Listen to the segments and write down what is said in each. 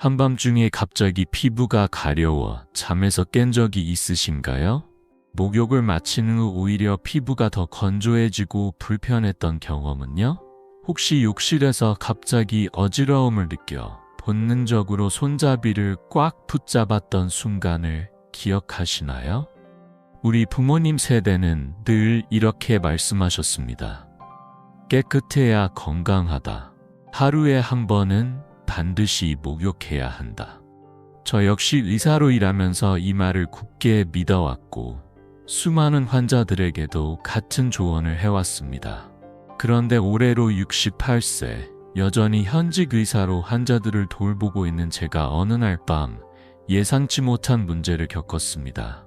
한밤중에 갑자기 피부가 가려워 잠에서 깬 적이 있으신가요? 목욕을 마친 후 오히려 피부가 더 건조해지고 불편했던 경험은요? 혹시 욕실에서 갑자기 어지러움을 느껴 본능적으로 손잡이를 꽉 붙잡았던 순간을 기억하시나요? 우리 부모님 세대는 늘 이렇게 말씀하셨습니다. 깨끗해야 건강하다. 하루에 한 번은 반드시 목욕해야 한다. 저 역시 의사로 일하면서 이 말을 굳게 믿어왔고 수많은 환자들에게도 같은 조언을 해왔습니다. 그런데 올해로 68세, 여전히 현직 의사로 환자들을 돌보고 있는 제가 어느 날 밤 예상치 못한 문제를 겪었습니다.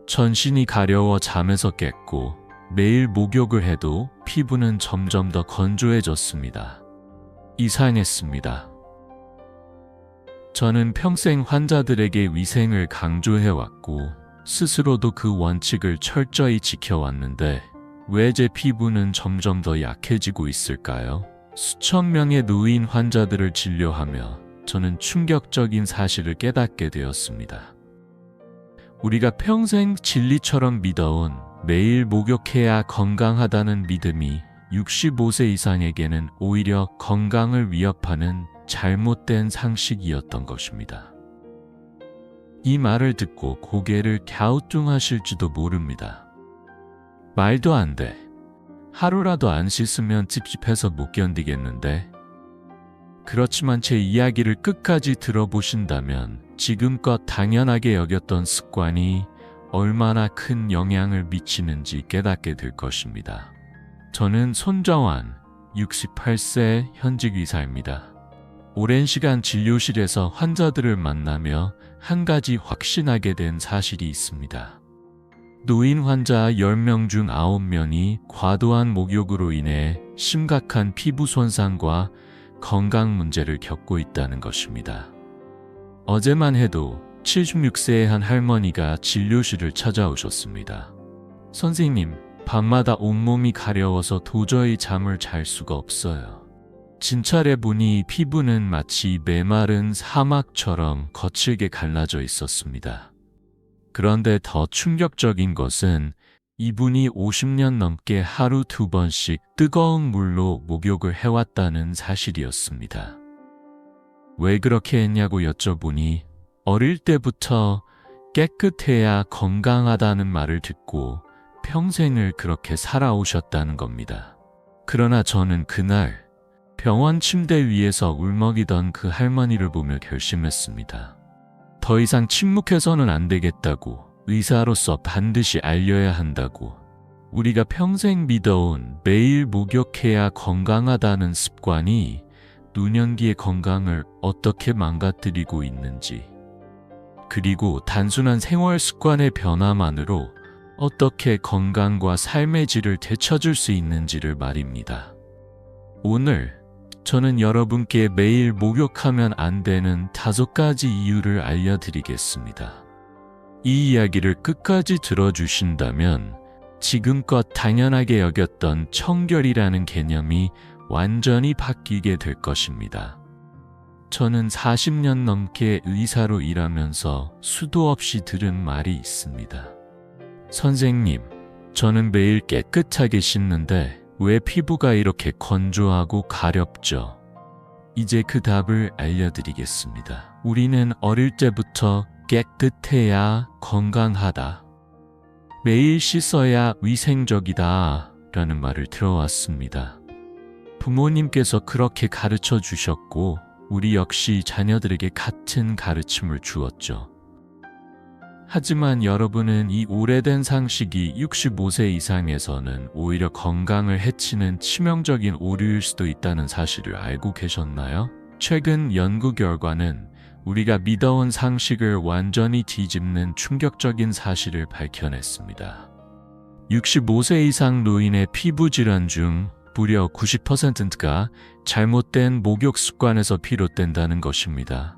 전신이 가려워 잠에서 깼고 매일 목욕을 해도 피부는 점점 더 건조해졌습니다. 이상했습니다. 저는 평생 환자들에게 위생을 강조해왔고 스스로도 그 원칙을 철저히 지켜왔는데 왜 제 피부는 점점 더 약해지고 있을까요? 수천 명의 노인 환자들을 진료하며 저는 충격적인 사실을 깨닫게 되었습니다. 우리가 평생 진리처럼 믿어온 매일 목욕해야 건강하다는 믿음이 65세 이상에게는 오히려 건강을 위협하는 잘못된 상식이었던 것입니다. 이 말을 듣고 고개를 갸우뚱하실지도 모릅니다. 말도 안 돼. 하루라도 안 씻으면 찝찝해서 못 견디겠는데. 그렇지만 제 이야기를 끝까지 들어보신다면 지금껏 당연하게 여겼던 습관이 얼마나 큰 영향을 미치는지 깨닫게 될 것입니다. 저는 손정환, 68세 현직 의사입니다. 오랜 시간 진료실에서 환자들을 만나며 한 가지 확신하게 된 사실이 있습니다. 노인 환자 10명 중 9명이 과도한 목욕으로 인해 심각한 피부 손상과 건강 문제를 겪고 있다는 것입니다. 어제만 해도 76세의 한 할머니가 진료실을 찾아오셨습니다. 선생님, 밤마다 온몸이 가려워서 도저히 잠을 잘 수가 없어요. 진찰해 보니 피부는 마치 메마른 사막처럼 거칠게 갈라져 있었습니다. 그런데 더 충격적인 것은 이분이 50년 넘게 하루 2번씩 뜨거운 물로 목욕을 해왔다는 사실이었습니다. 왜 그렇게 했냐고 여쭤보니 어릴 때부터 깨끗해야 건강하다는 말을 듣고 평생을 그렇게 살아오셨다는 겁니다. 그러나 저는 그날 병원 침대 위에서 울먹이던 그 할머니를 보며 결심했습니다. 더 이상 침묵해서는 안 되겠다고, 의사로서 반드시 알려야 한다고, 우리가 평생 믿어온 매일 목욕해야 건강하다는 습관이 노년기의 건강을 어떻게 망가뜨리고 있는지, 그리고 단순한 생활 습관의 변화만으로 어떻게 건강과 삶의 질을 되찾을 수 있는지를 말입니다. 오늘 저는 여러분께 매일 목욕하면 안 되는 5가지 이유를 알려드리겠습니다. 이 이야기를 끝까지 들어주신다면 지금껏 당연하게 여겼던 청결이라는 개념이 완전히 바뀌게 될 것입니다. 저는 40년 넘게 의사로 일하면서 수도 없이 들은 말이 있습니다. 선생님, 저는 매일 깨끗하게 씻는데 왜 피부가 이렇게 건조하고 가렵죠? 이제 그 답을 알려드리겠습니다. 우리는 어릴 때부터 깨끗해야 건강하다, 매일 씻어야 위생적이다 라는 말을 들어왔습니다. 부모님께서 그렇게 가르쳐 주셨고 우리 역시 자녀들에게 같은 가르침을 주었죠. 하지만 여러분은 이 오래된 상식이 65세 이상에서는 오히려 건강을 해치는 치명적인 오류일 수도 있다는 사실을 알고 계셨나요? 최근 연구 결과는 우리가 믿어온 상식을 완전히 뒤집는 충격적인 사실을 밝혀냈습니다. 65세 이상 노인의 피부 질환 중 무려 90%가 잘못된 목욕 습관에서 비롯된다는 것입니다.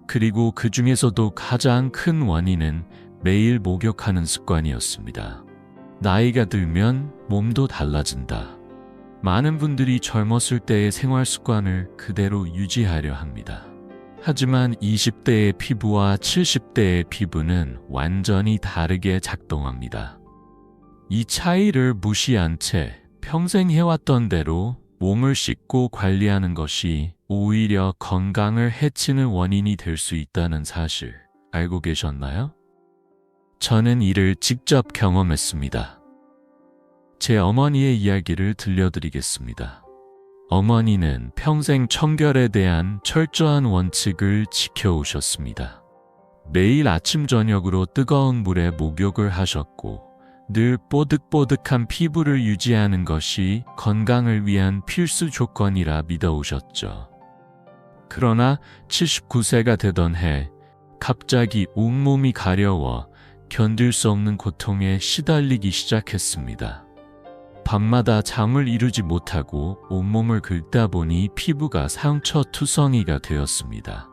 그리고 그 중에서도 가장 큰 원인은 매일 목욕하는 습관이었습니다. 나이가 들면 몸도 달라진다. 많은 분들이 젊었을 때의 생활 습관을 그대로 유지하려 합니다. 하지만 20대의 피부와 70대의 피부는 완전히 다르게 작동합니다. 이 차이를 무시한 채 평생 해왔던 대로 몸을 씻고 관리하는 것이 오히려 건강을 해치는 원인이 될 수 있다는 사실 알고 계셨나요? 저는 이를 직접 경험했습니다. 제 어머니의 이야기를 들려드리겠습니다. 어머니는 평생 청결에 대한 철저한 원칙을 지켜오셨습니다. 매일 아침 저녁으로 뜨거운 물에 목욕을 하셨고 늘 뽀득뽀득한 피부를 유지하는 것이 건강을 위한 필수 조건이라 믿어오셨죠. 그러나 79세가 되던 해 갑자기 온몸이 가려워 견딜 수 없는 고통에 시달리기 시작했습니다. 밤마다 잠을 이루지 못하고 온몸을 긁다 보니 피부가 상처투성이가 되었습니다.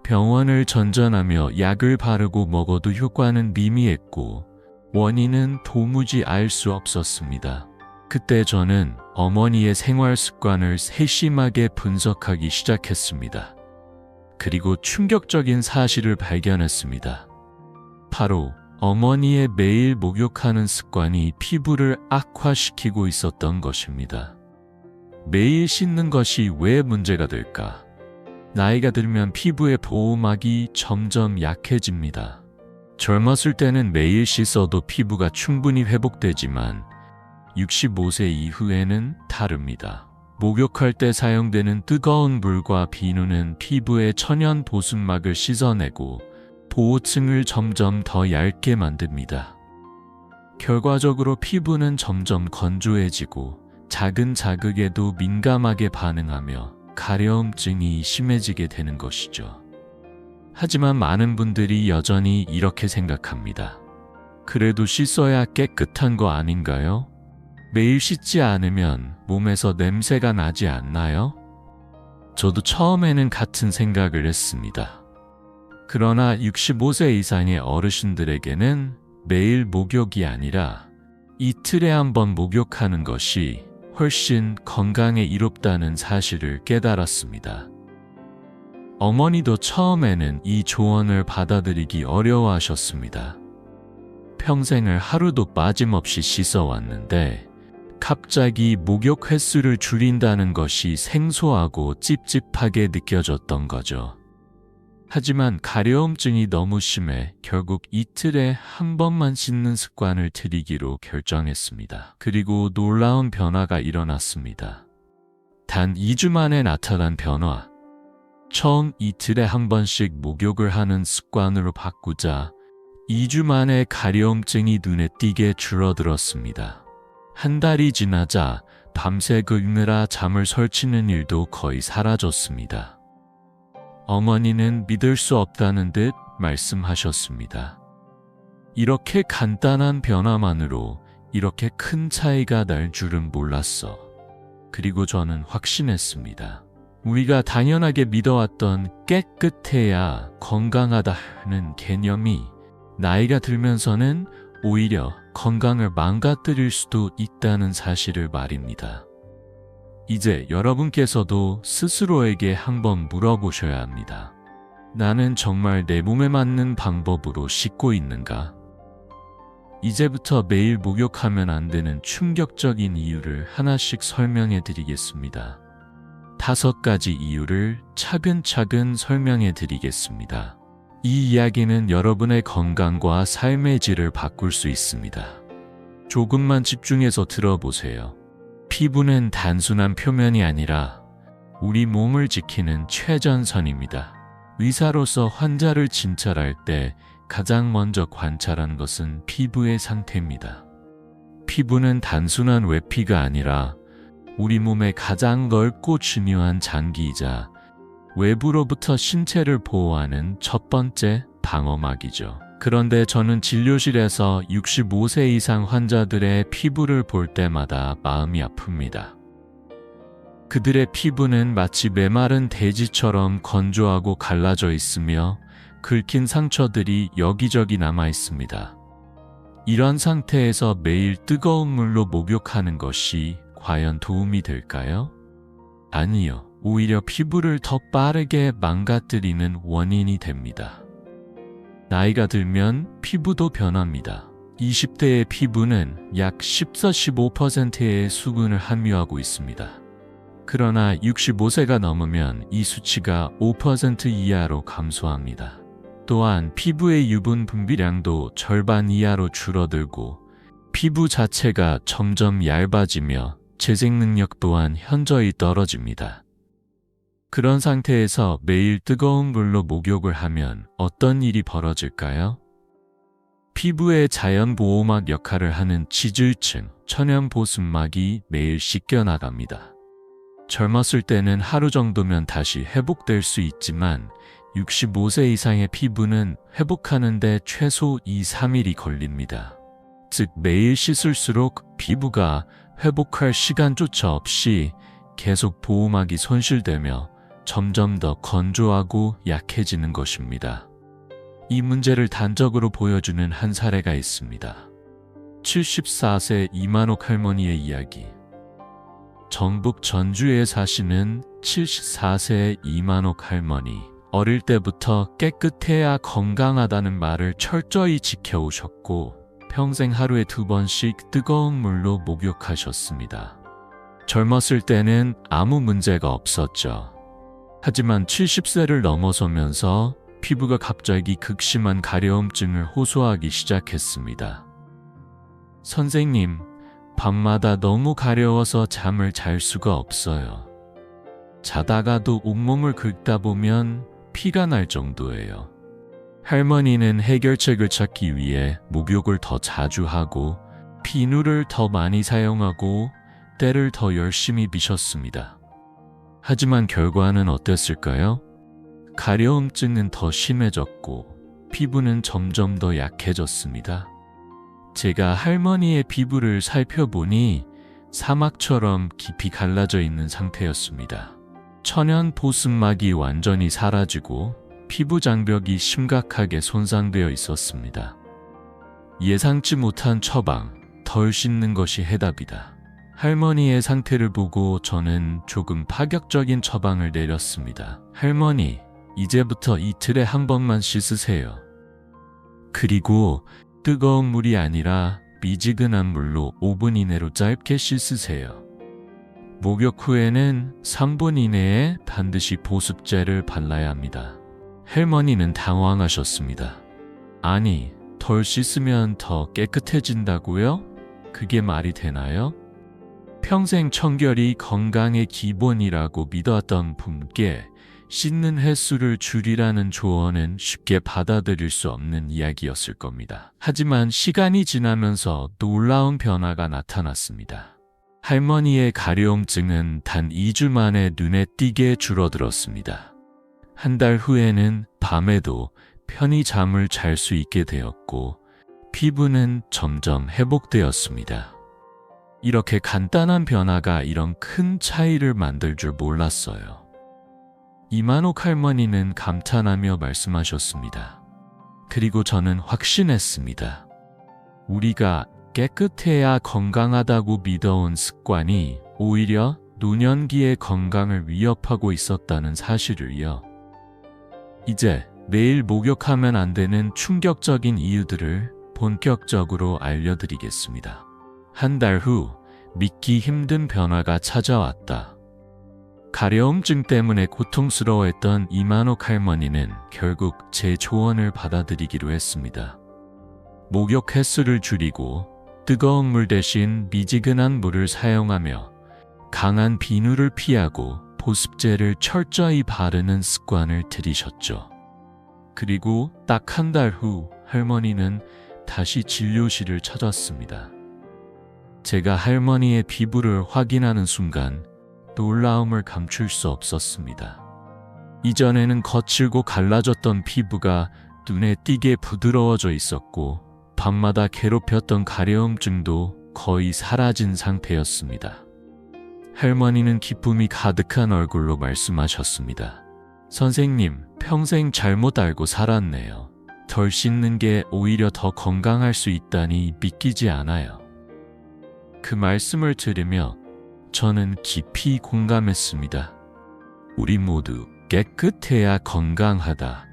병원을 전전하며 약을 바르고 먹어도 효과는 미미했고 원인은 도무지 알 수 없었습니다. 그때 저는 어머니의 생활 습관을 세심하게 분석하기 시작했습니다. 그리고 충격적인 사실을 발견했습니다. 바로 어머니의 매일 목욕하는 습관이 피부를 악화시키고 있었던 것입니다. 매일 씻는 것이 왜 문제가 될까? 나이가 들면 피부의 보호막이 점점 약해집니다. 젊었을 때는 매일 씻어도 피부가 충분히 회복되지만 65세 이후에는 다릅니다. 목욕할 때 사용되는 뜨거운 물과 비누는 피부의 천연 보습막을 씻어내고 보호층을 점점 더 얇게 만듭니다. 결과적으로 피부는 점점 건조해지고 작은 자극에도 민감하게 반응하며 가려움증이 심해지게 되는 것이죠. 하지만 많은 분들이 여전히 이렇게 생각합니다. 그래도 씻어야 깨끗한 거 아닌가요? 매일 씻지 않으면 몸에서 냄새가 나지 않나요? 저도 처음에는 같은 생각을 했습니다. 그러나 65세 이상의 어르신들에게는 매일 목욕이 아니라 이틀에 한 번 목욕하는 것이 훨씬 건강에 이롭다는 사실을 깨달았습니다. 어머니도 처음에는 이 조언을 받아들이기 어려워하셨습니다. 평생을 하루도 빠짐없이 씻어왔는데 갑자기 목욕 횟수를 줄인다는 것이 생소하고 찝찝하게 느껴졌던 거죠. 하지만 가려움증이 너무 심해 결국 이틀에 한 번만 씻는 습관을 들이기로 결정했습니다. 그리고 놀라운 변화가 일어났습니다. 단 2주 만에 나타난 변화. 처음 이틀에 한 번씩 목욕을 하는 습관으로 바꾸자 2주 만에 가려움증이 눈에 띄게 줄어들었습니다. 한 달이 지나자 밤새 긁느라 잠을 설치는 일도 거의 사라졌습니다. 어머니는 믿을 수 없다는 듯 말씀하셨습니다. 이렇게 간단한 변화만으로 이렇게 큰 차이가 날 줄은 몰랐어. 그리고 저는 확신했습니다. 우리가 당연하게 믿어왔던 깨끗해야 건강하다는 개념이 나이가 들면서는 오히려 건강을 망가뜨릴 수도 있다는 사실을 말입니다. 이제 여러분께서도 스스로에게 한번 물어보셔야 합니다. 나는 정말 내 몸에 맞는 방법으로 씻고 있는가? 이제부터 매일 목욕하면 안 되는 충격적인 이유를 하나씩 설명해 드리겠습니다. 5가지 이유를 차근차근 설명해 드리겠습니다. 이 이야기는 여러분의 건강과 삶의 질을 바꿀 수 있습니다. 조금만 집중해서 들어보세요. 피부는 단순한 표면이 아니라 우리 몸을 지키는 최전선입니다. 의사로서 환자를 진찰할 때 가장 먼저 관찰하는 것은 피부의 상태입니다. 피부는 단순한 외피가 아니라 우리 몸의 가장 넓고 중요한 장기이자 외부로부터 신체를 보호하는 첫 번째 방어막이죠. 그런데 저는 진료실에서 65세 이상 환자들의 피부를 볼 때마다 마음이 아픕니다. 그들의 피부는 마치 메마른 대지처럼 건조하고 갈라져 있으며 긁힌 상처들이 여기저기 남아 있습니다. 이런 상태에서 매일 뜨거운 물로 목욕하는 것이 과연 도움이 될까요? 아니요. 오히려 피부를 더 빠르게 망가뜨리는 원인이 됩니다. 나이가 들면 피부도 변합니다. 20대의 피부는 약 14-15%의 수분을 함유하고 있습니다. 그러나 65세가 넘으면 이 수치가 5% 이하로 감소합니다. 또한 피부의 유분 분비량도 절반 이하로 줄어들고 피부 자체가 점점 얇아지며 재생 능력 또한 현저히 떨어집니다. 그런 상태에서 매일 뜨거운 물로 목욕을 하면 어떤 일이 벌어질까요? 피부의 자연 보호막 역할을 하는 지질층, 천연 보습막이 매일 씻겨나갑니다. 젊었을 때는 하루 정도면 다시 회복될 수 있지만 65세 이상의 피부는 회복하는데 최소 2-3일이 걸립니다. 즉 매일 씻을수록 피부가 회복할 시간조차 없이 계속 보호막이 손실되며 점점 더 건조하고 약해지는 것입니다. 이 문제를 단적으로 보여주는 한 사례가 있습니다. 74세 이만옥 할머니의 이야기. 전북 전주에 사시는 74세 이만옥 할머니. 어릴 때부터 깨끗해야 건강하다는 말을 철저히 지켜오셨고 평생 하루에 2번씩 뜨거운 물로 목욕하셨습니다. 젊었을 때는 아무 문제가 없었죠. 하지만 70세를 넘어서면서 피부가 갑자기 극심한 가려움증을 호소하기 시작했습니다. 선생님, 밤마다 너무 가려워서 잠을 잘 수가 없어요. 자다가도 온몸을 긁다 보면 피가 날 정도예요. 할머니는 해결책을 찾기 위해 목욕을 더 자주 하고 비누를 더 많이 사용하고 때를 더 열심히 비셨습니다. 하지만 결과는 어땠을까요? 가려움증은 더 심해졌고 피부는 점점 더 약해졌습니다. 제가 할머니의 피부를 살펴보니 사막처럼 깊이 갈라져 있는 상태였습니다. 천연 보습막이 완전히 사라지고 피부 장벽이 심각하게 손상되어 있었습니다. 예상치 못한 처방, 덜 씻는 것이 해답이다. 할머니의 상태를 보고 저는 조금 파격적인 처방을 내렸습니다. 할머니, 이제부터 이틀에 한 번만 씻으세요. 그리고 뜨거운 물이 아니라 미지근한 물로 5분 이내로 짧게 씻으세요. 목욕 후에는 3분 이내에 반드시 보습제를 발라야 합니다. 할머니는 당황하셨습니다. 아니, 덜 씻으면 더 깨끗해진다고요? 그게 말이 되나요? 평생 청결이 건강의 기본이라고 믿었던 분께 씻는 횟수를 줄이라는 조언은 쉽게 받아들일 수 없는 이야기였을 겁니다. 하지만 시간이 지나면서 놀라운 변화가 나타났습니다. 할머니의 가려움증은 단 2주 만에 눈에 띄게 줄어들었습니다. 한 달 후에는 밤에도 편히 잠을 잘 수 있게 되었고 피부는 점점 회복되었습니다. 이렇게 간단한 변화가 이런 큰 차이를 만들 줄 몰랐어요. 이만옥 할머니는 감탄하며 말씀하셨습니다. 그리고 저는 확신했습니다. 우리가 깨끗해야 건강하다고 믿어온 습관이 오히려 노년기의 건강을 위협하고 있었다는 사실을요. 이제 매일 목욕하면 안 되는 충격적인 이유들을 본격적으로 알려드리겠습니다. 한 달 후 믿기 힘든 변화가 찾아왔다. 가려움증 때문에 고통스러워했던 이만옥 할머니는 결국 제 조언을 받아들이기로 했습니다. 목욕 횟수를 줄이고 뜨거운 물 대신 미지근한 물을 사용하며 강한 비누를 피하고 보습제를 철저히 바르는 습관을 들이셨죠. 그리고 딱 한 달 후 할머니는 다시 진료실을 찾았습니다. 제가 할머니의 피부를 확인하는 순간 놀라움을 감출 수 없었습니다. 이전에는 거칠고 갈라졌던 피부가 눈에 띄게 부드러워져 있었고 밤마다 괴롭혔던 가려움증도 거의 사라진 상태였습니다. 할머니는 기쁨이 가득한 얼굴로 말씀하셨습니다. 선생님, 평생 잘못 알고 살았네요. 덜 씻는 게 오히려 더 건강할 수 있다니 믿기지 않아요. 그 말씀을 들으며 저는 깊이 공감했습니다. 우리 모두 깨끗해야 건강하다.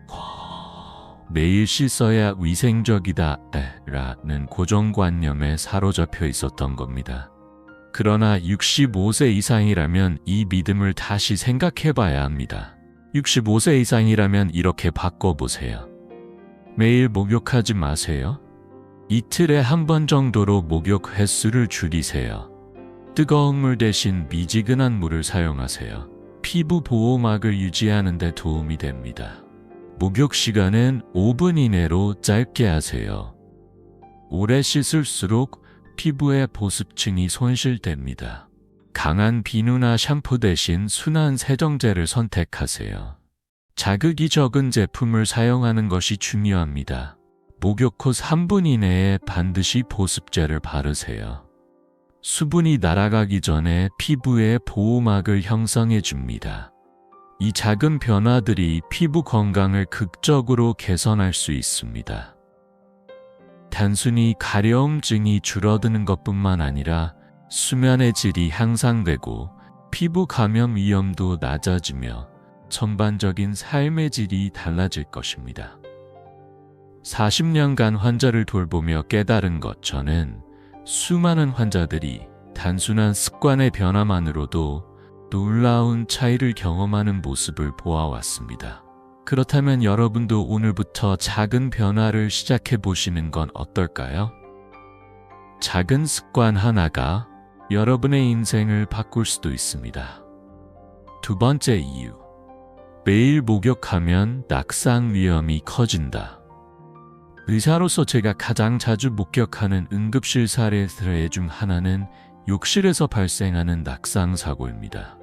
매일 씻어야 위생적이다. 라는 고정관념에 사로잡혀 있었던 겁니다. 그러나 65세 이상이라면 이 믿음을 다시 생각해 봐야 합니다. 65세 이상이라면 이렇게 바꿔보세요. 매일 목욕하지 마세요. 이틀에 한 번 정도로 목욕 횟수를 줄이세요. 뜨거운 물 대신 미지근한 물을 사용하세요. 피부 보호막을 유지하는 데 도움이 됩니다. 목욕 시간은 5분 이내로 짧게 하세요. 오래 씻을수록 피부의 보습층이 손실됩니다. 강한 비누나 샴푸 대신 순한 세정제를 선택하세요. 자극이 적은 제품을 사용하는 것이 중요합니다. 목욕 후 3분 이내에 반드시 보습제를 바르세요. 수분이 날아가기 전에 피부에 보호막을 형성해 줍니다. 이 작은 변화들이 피부 건강을 극적으로 개선할 수 있습니다. 단순히 가려움증이 줄어드는 것뿐만 아니라 수면의 질이 향상되고 피부 감염 위험도 낮아지며 전반적인 삶의 질이 달라질 것입니다. 40년간 환자를 돌보며 깨달은 것, 저는 수많은 환자들이 단순한 습관의 변화만으로도 놀라운 차이를 경험하는 모습을 보아왔습니다. 그렇다면 여러분도 오늘부터 작은 변화를 시작해 보시는 건 어떨까요? 작은 습관 하나가 여러분의 인생을 바꿀 수도 있습니다. 두 번째 이유. 매일 목욕하면 낙상 위험이 커진다. 의사로서 제가 가장 자주 목격하는 응급실 사례 중 하나는 욕실에서 발생하는 낙상 사고입니다.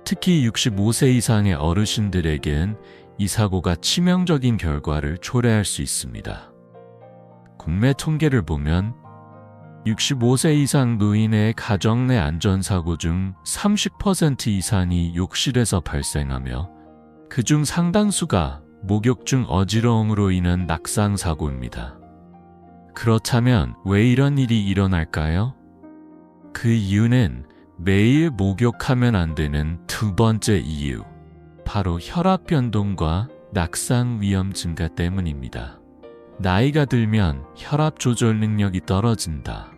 특히 65세 이상의 어르신들에겐 이 사고가 치명적인 결과를 초래할 수 있습니다. 국내 통계를 보면 65세 이상 노인의 가정 내 안전사고 중 30% 이상이 욕실에서 발생하며 그중 상당수가 목욕 중 어지러움으로 인한 낙상 사고입니다. 그렇다면 왜 이런 일이 일어날까요? 그 이유는 매일 목욕하면 안 되는 두 번째 이유, 바로 혈압 변동과 낙상 위험 증가 때문입니다. 나이가 들면 혈압 조절 능력이 떨어진다.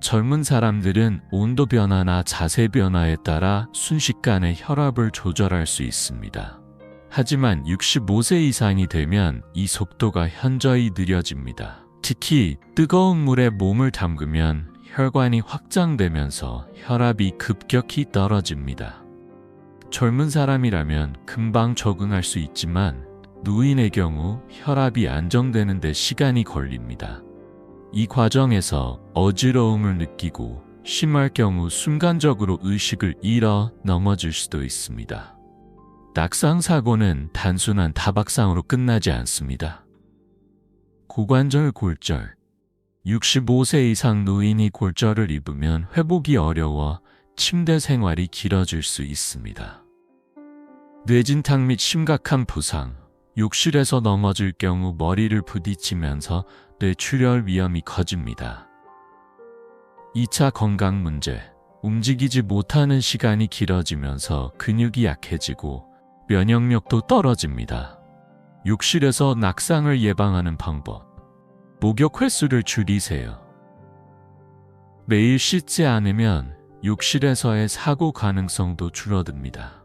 젊은 사람들은 온도 변화나 자세 변화에 따라 순식간에 혈압을 조절할 수 있습니다. 하지만 65세 이상이 되면 이 속도가 현저히 느려집니다. 특히 뜨거운 물에 몸을 담그면 혈관이 확장되면서 혈압이 급격히 떨어집니다. 젊은 사람이라면 금방 적응할 수 있지만 노인의 경우 혈압이 안정되는 데 시간이 걸립니다. 이 과정에서 어지러움을 느끼고 심할 경우 순간적으로 의식을 잃어 넘어질 수도 있습니다. 낙상 사고는 단순한 타박상으로 끝나지 않습니다. 고관절 골절. 65세 이상 노인이 골절을 입으면 회복이 어려워 침대 생활이 길어질 수 있습니다. 뇌진탕 및 심각한 부상. 욕실에서 넘어질 경우 머리를 부딪히면서 뇌출혈 위험이 커집니다. 2차 건강 문제. 움직이지 못하는 시간이 길어지면서 근육이 약해지고 면역력도 떨어집니다. 욕실에서 낙상을 예방하는 방법. 목욕 횟수를 줄이세요. 매일 씻지 않으면 욕실에서의 사고 가능성도 줄어듭니다.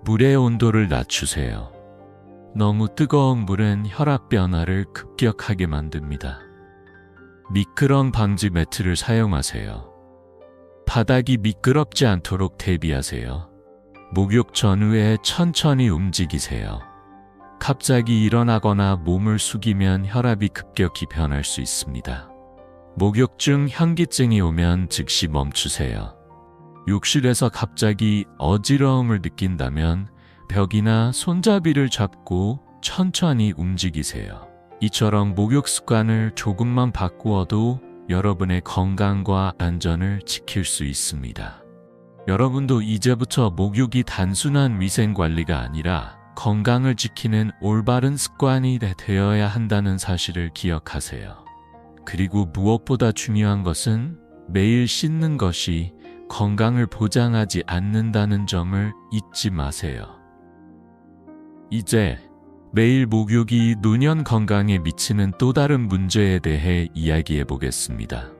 물의 온도를 낮추세요. 너무 뜨거운 물은 혈압 변화를 급격하게 만듭니다. 미끄럼 방지 매트를 사용하세요. 바닥이 미끄럽지 않도록 대비하세요. 목욕 전후에 천천히 움직이세요. 갑자기 일어나거나 몸을 숙이면 혈압이 급격히 변할 수 있습니다. 목욕 중 현기증이 오면 즉시 멈추세요. 욕실에서 갑자기 어지러움을 느낀다면 벽이나 손잡이를 잡고 천천히 움직이세요. 이처럼 목욕 습관을 조금만 바꾸어도 여러분의 건강과 안전을 지킬 수 있습니다. 여러분도 이제부터 목욕이 단순한 위생관리가 아니라 건강을 지키는 올바른 습관이 되어야 한다는 사실을 기억하세요. 그리고 무엇보다 중요한 것은 매일 씻는 것이 건강을 보장하지 않는다는 점을 잊지 마세요. 이제 매일 목욕이 노년 건강에 미치는 또 다른 문제에 대해 이야기해 보겠습니다.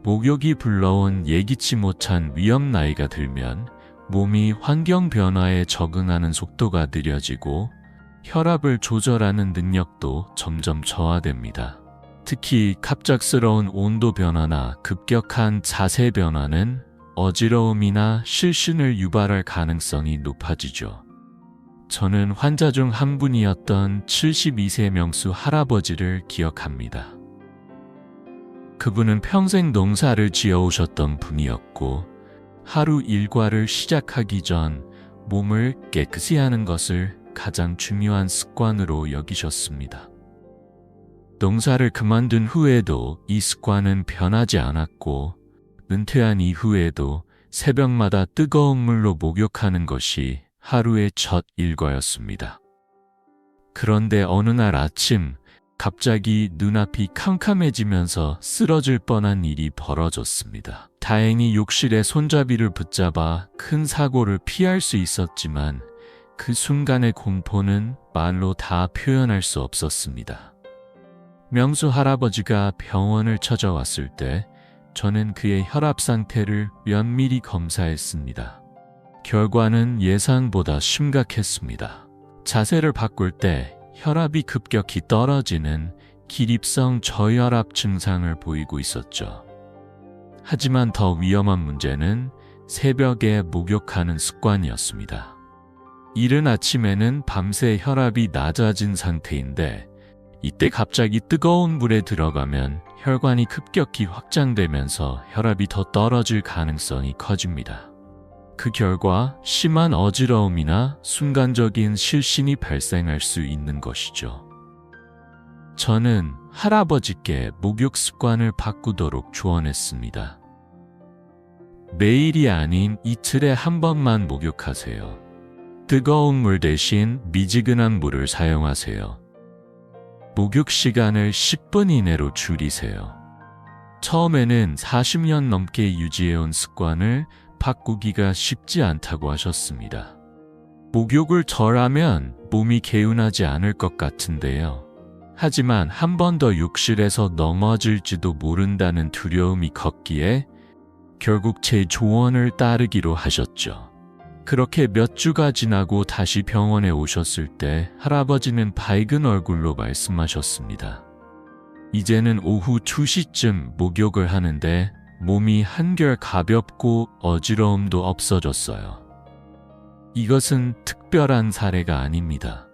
목욕이 불러온 예기치 못한 위험 나이가 들면 몸이 환경 변화에 적응하는 속도가 느려지고 혈압을 조절하는 능력도 점점 저하됩니다. 특히 갑작스러운 온도 변화나 급격한 자세 변화는 어지러움이나 실신을 유발할 가능성이 높아지죠. 저는 환자 중 한 분이었던 72세 명수 할아버지를 기억합니다. 그분은 평생 농사를 지어오셨던 분이었고 하루 일과를 시작하기 전 몸을 깨끗이 하는 것을 가장 중요한 습관으로 여기셨습니다. 농사를 그만둔 후에도 이 습관은 변하지 않았고 은퇴한 이후에도 새벽마다 뜨거운 물로 목욕하는 것이 하루의 첫 일과였습니다. 그런데 어느 날 아침 갑자기 눈앞이 캄캄해지면서 쓰러질 뻔한 일이 벌어졌습니다. 다행히 욕실에 손잡이를 붙잡아 큰 사고를 피할 수 있었지만 그 순간의 공포는 말로 다 표현할 수 없었습니다. 명수 할아버지가 병원을 찾아왔을 때 저는 그의 혈압 상태를 면밀히 검사했습니다. 결과는 예상보다 심각했습니다. 자세를 바꿀 때 혈압이 급격히 떨어지는 기립성 저혈압 증상을 보이고 있었죠. 하지만 더 위험한 문제는 새벽에 목욕하는 습관이었습니다. 이른 아침에는 밤새 혈압이 낮아진 상태인데 이때 갑자기 뜨거운 물에 들어가면 혈관이 급격히 확장되면서 혈압이 더 떨어질 가능성이 커집니다. 그 결과 심한 어지러움이나 순간적인 실신이 발생할 수 있는 것이죠. 저는 할아버지께 목욕 습관을 바꾸도록 조언했습니다. 매일이 아닌 이틀에 한 번만 목욕하세요. 뜨거운 물 대신 미지근한 물을 사용하세요. 목욕 시간을 10분 이내로 줄이세요. 처음에는 40년 넘게 유지해온 습관을 바꾸기가 쉽지 않다고 하셨습니다. 목욕을 덜 하면 몸이 개운하지 않을 것 같은데요. 하지만 한 번 더 욕실에서 넘어질지도 모른다는 두려움이 컸기에 결국 제 조언을 따르기로 하셨죠. 그렇게 몇 주가 지나고 다시 병원에 오셨을 때 할아버지는 밝은 얼굴로 말씀하셨습니다. 이제는 오후 2시쯤 목욕을 하는데 몸이 한결 가볍고 어지러움도 없어졌어요. 이것은 특별한 사례가 아닙니다.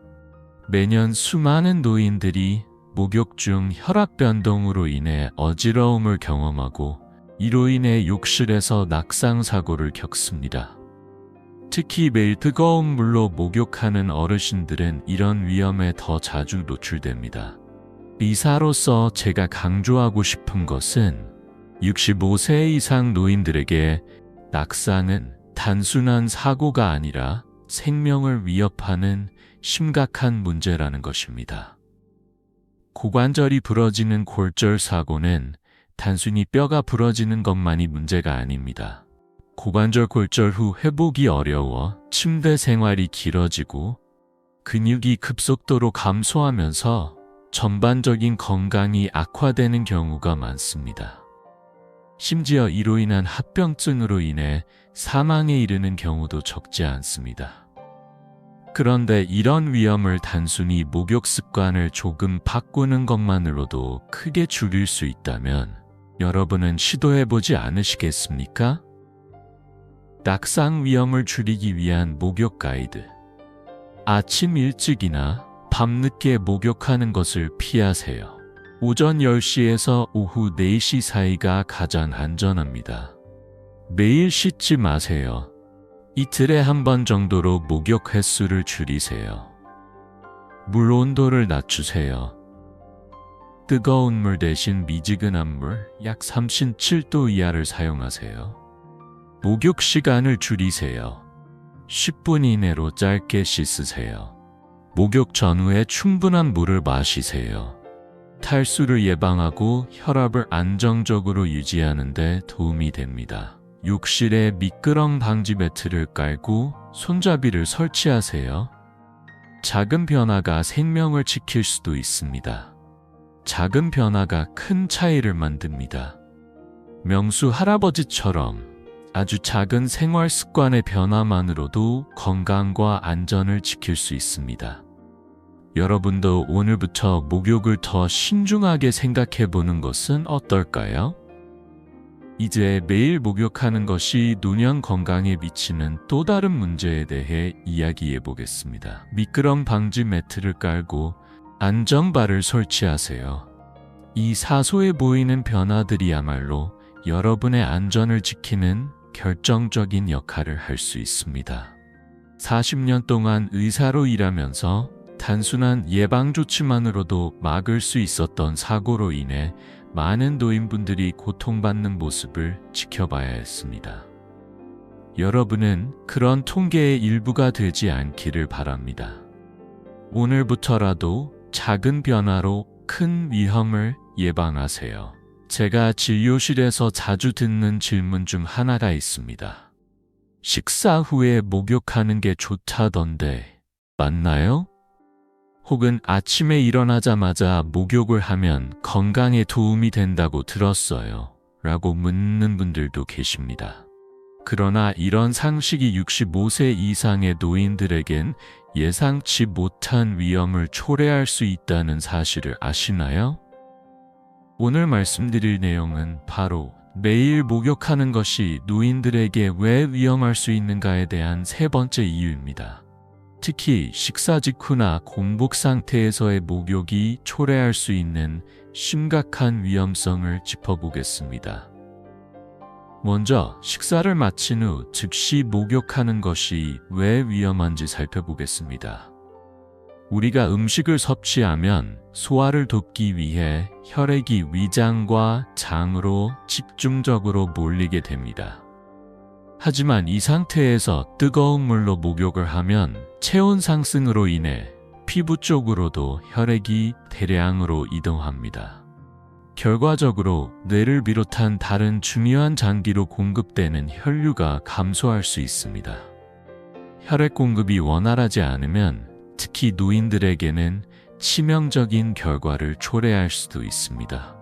매년 수많은 노인들이 목욕 중 혈압 변동으로 인해 어지러움을 경험하고 이로 인해 욕실에서 낙상 사고를 겪습니다. 특히 매일 뜨거운 물로 목욕하는 어르신들은 이런 위험에 더 자주 노출됩니다. 의사로서 제가 강조하고 싶은 것은 65세 이상 노인들에게 낙상은 단순한 사고가 아니라 생명을 위협하는 심각한 문제라는 것입니다. 고관절이 부러지는 골절 사고는 단순히 뼈가 부러지는 것만이 문제가 아닙니다. 고관절 골절 후 회복이 어려워 침대 생활이 길어지고 근육이 급속도로 감소하면서 전반적인 건강이 악화되는 경우가 많습니다. 심지어 이로 인한 합병증으로 인해 사망에 이르는 경우도 적지 않습니다. 그런데 이런 위험을 단순히 목욕 습관을 조금 바꾸는 것만으로도 크게 줄일 수 있다면 여러분은 시도해보지 않으시겠습니까? 낙상 위험을 줄이기 위한 목욕 가이드. 아침 일찍이나 밤늦게 목욕하는 것을 피하세요. 오전 10시에서 오후 4시 사이가 가장 안전합니다. 매일 씻지 마세요. 이틀에 한 번 정도로 목욕 횟수를 줄이세요. 물 온도를 낮추세요. 뜨거운 물 대신 미지근한 물 약 37도 이하를 사용하세요. 목욕 시간을 줄이세요. 10분 이내로 짧게 씻으세요. 목욕 전후에 충분한 물을 마시세요. 탈수를 예방하고 혈압을 안정적으로 유지하는 데 도움이 됩니다. 욕실에 미끄럼 방지 매트를 깔고 손잡이를 설치하세요. 작은 변화가 생명을 지킬 수도 있습니다. 작은 변화가 큰 차이를 만듭니다. 명수 할아버지처럼 아주 작은 생활 습관의 변화만으로도 건강과 안전을 지킬 수 있습니다. 여러분도 오늘부터 목욕을 더 신중하게 생각해 보는 것은 어떨까요? 이제 매일 목욕하는 것이 노년 건강에 미치는 또 다른 문제에 대해 이야기해 보겠습니다. 미끄럼 방지 매트를 깔고 안전바를 설치하세요. 이 사소해 보이는 변화들이야말로 여러분의 안전을 지키는 결정적인 역할을 할 수 있습니다. 40년 동안 의사로 일하면서 단순한 예방조치만으로도 막을 수 있었던 사고로 인해 많은 노인분들이 고통받는 모습을 지켜봐야 했습니다. 여러분은 그런 통계의 일부가 되지 않기를 바랍니다. 오늘부터라도 작은 변화로 큰 위험을 예방하세요. 제가 진료실에서 자주 듣는 질문 중 하나가 있습니다. 식사 후에 목욕하는 게 좋다던데 맞나요? 혹은 아침에 일어나자마자 목욕을 하면 건강에 도움이 된다고 들었어요. 라고 묻는 분들도 계십니다. 그러나 이런 상식이 65세 이상의 노인들에겐 예상치 못한 위험을 초래할 수 있다는 사실을 아시나요? 오늘 말씀드릴 내용은 바로 매일 목욕하는 것이 노인들에게 왜 위험할 수 있는가에 대한 세 번째 이유입니다. 특히 식사 직후나 공복 상태에서의 목욕이 초래할 수 있는 심각한 위험성을 짚어보겠습니다. 먼저 식사를 마친 후 즉시 목욕하는 것이 왜 위험한지 살펴보겠습니다. 우리가 음식을 섭취하면 소화를 돕기 위해 혈액이 위장과 장으로 집중적으로 몰리게 됩니다. 하지만 이 상태에서 뜨거운 물로 목욕을 하면 체온 상승으로 인해 피부 쪽으로도 혈액이 대량으로 이동합니다. 결과적으로 뇌를 비롯한 다른 중요한 장기로 공급되는 혈류가 감소할 수 있습니다. 혈액 공급이 원활하지 않으면 특히 노인들에게는 치명적인 결과를 초래할 수도 있습니다.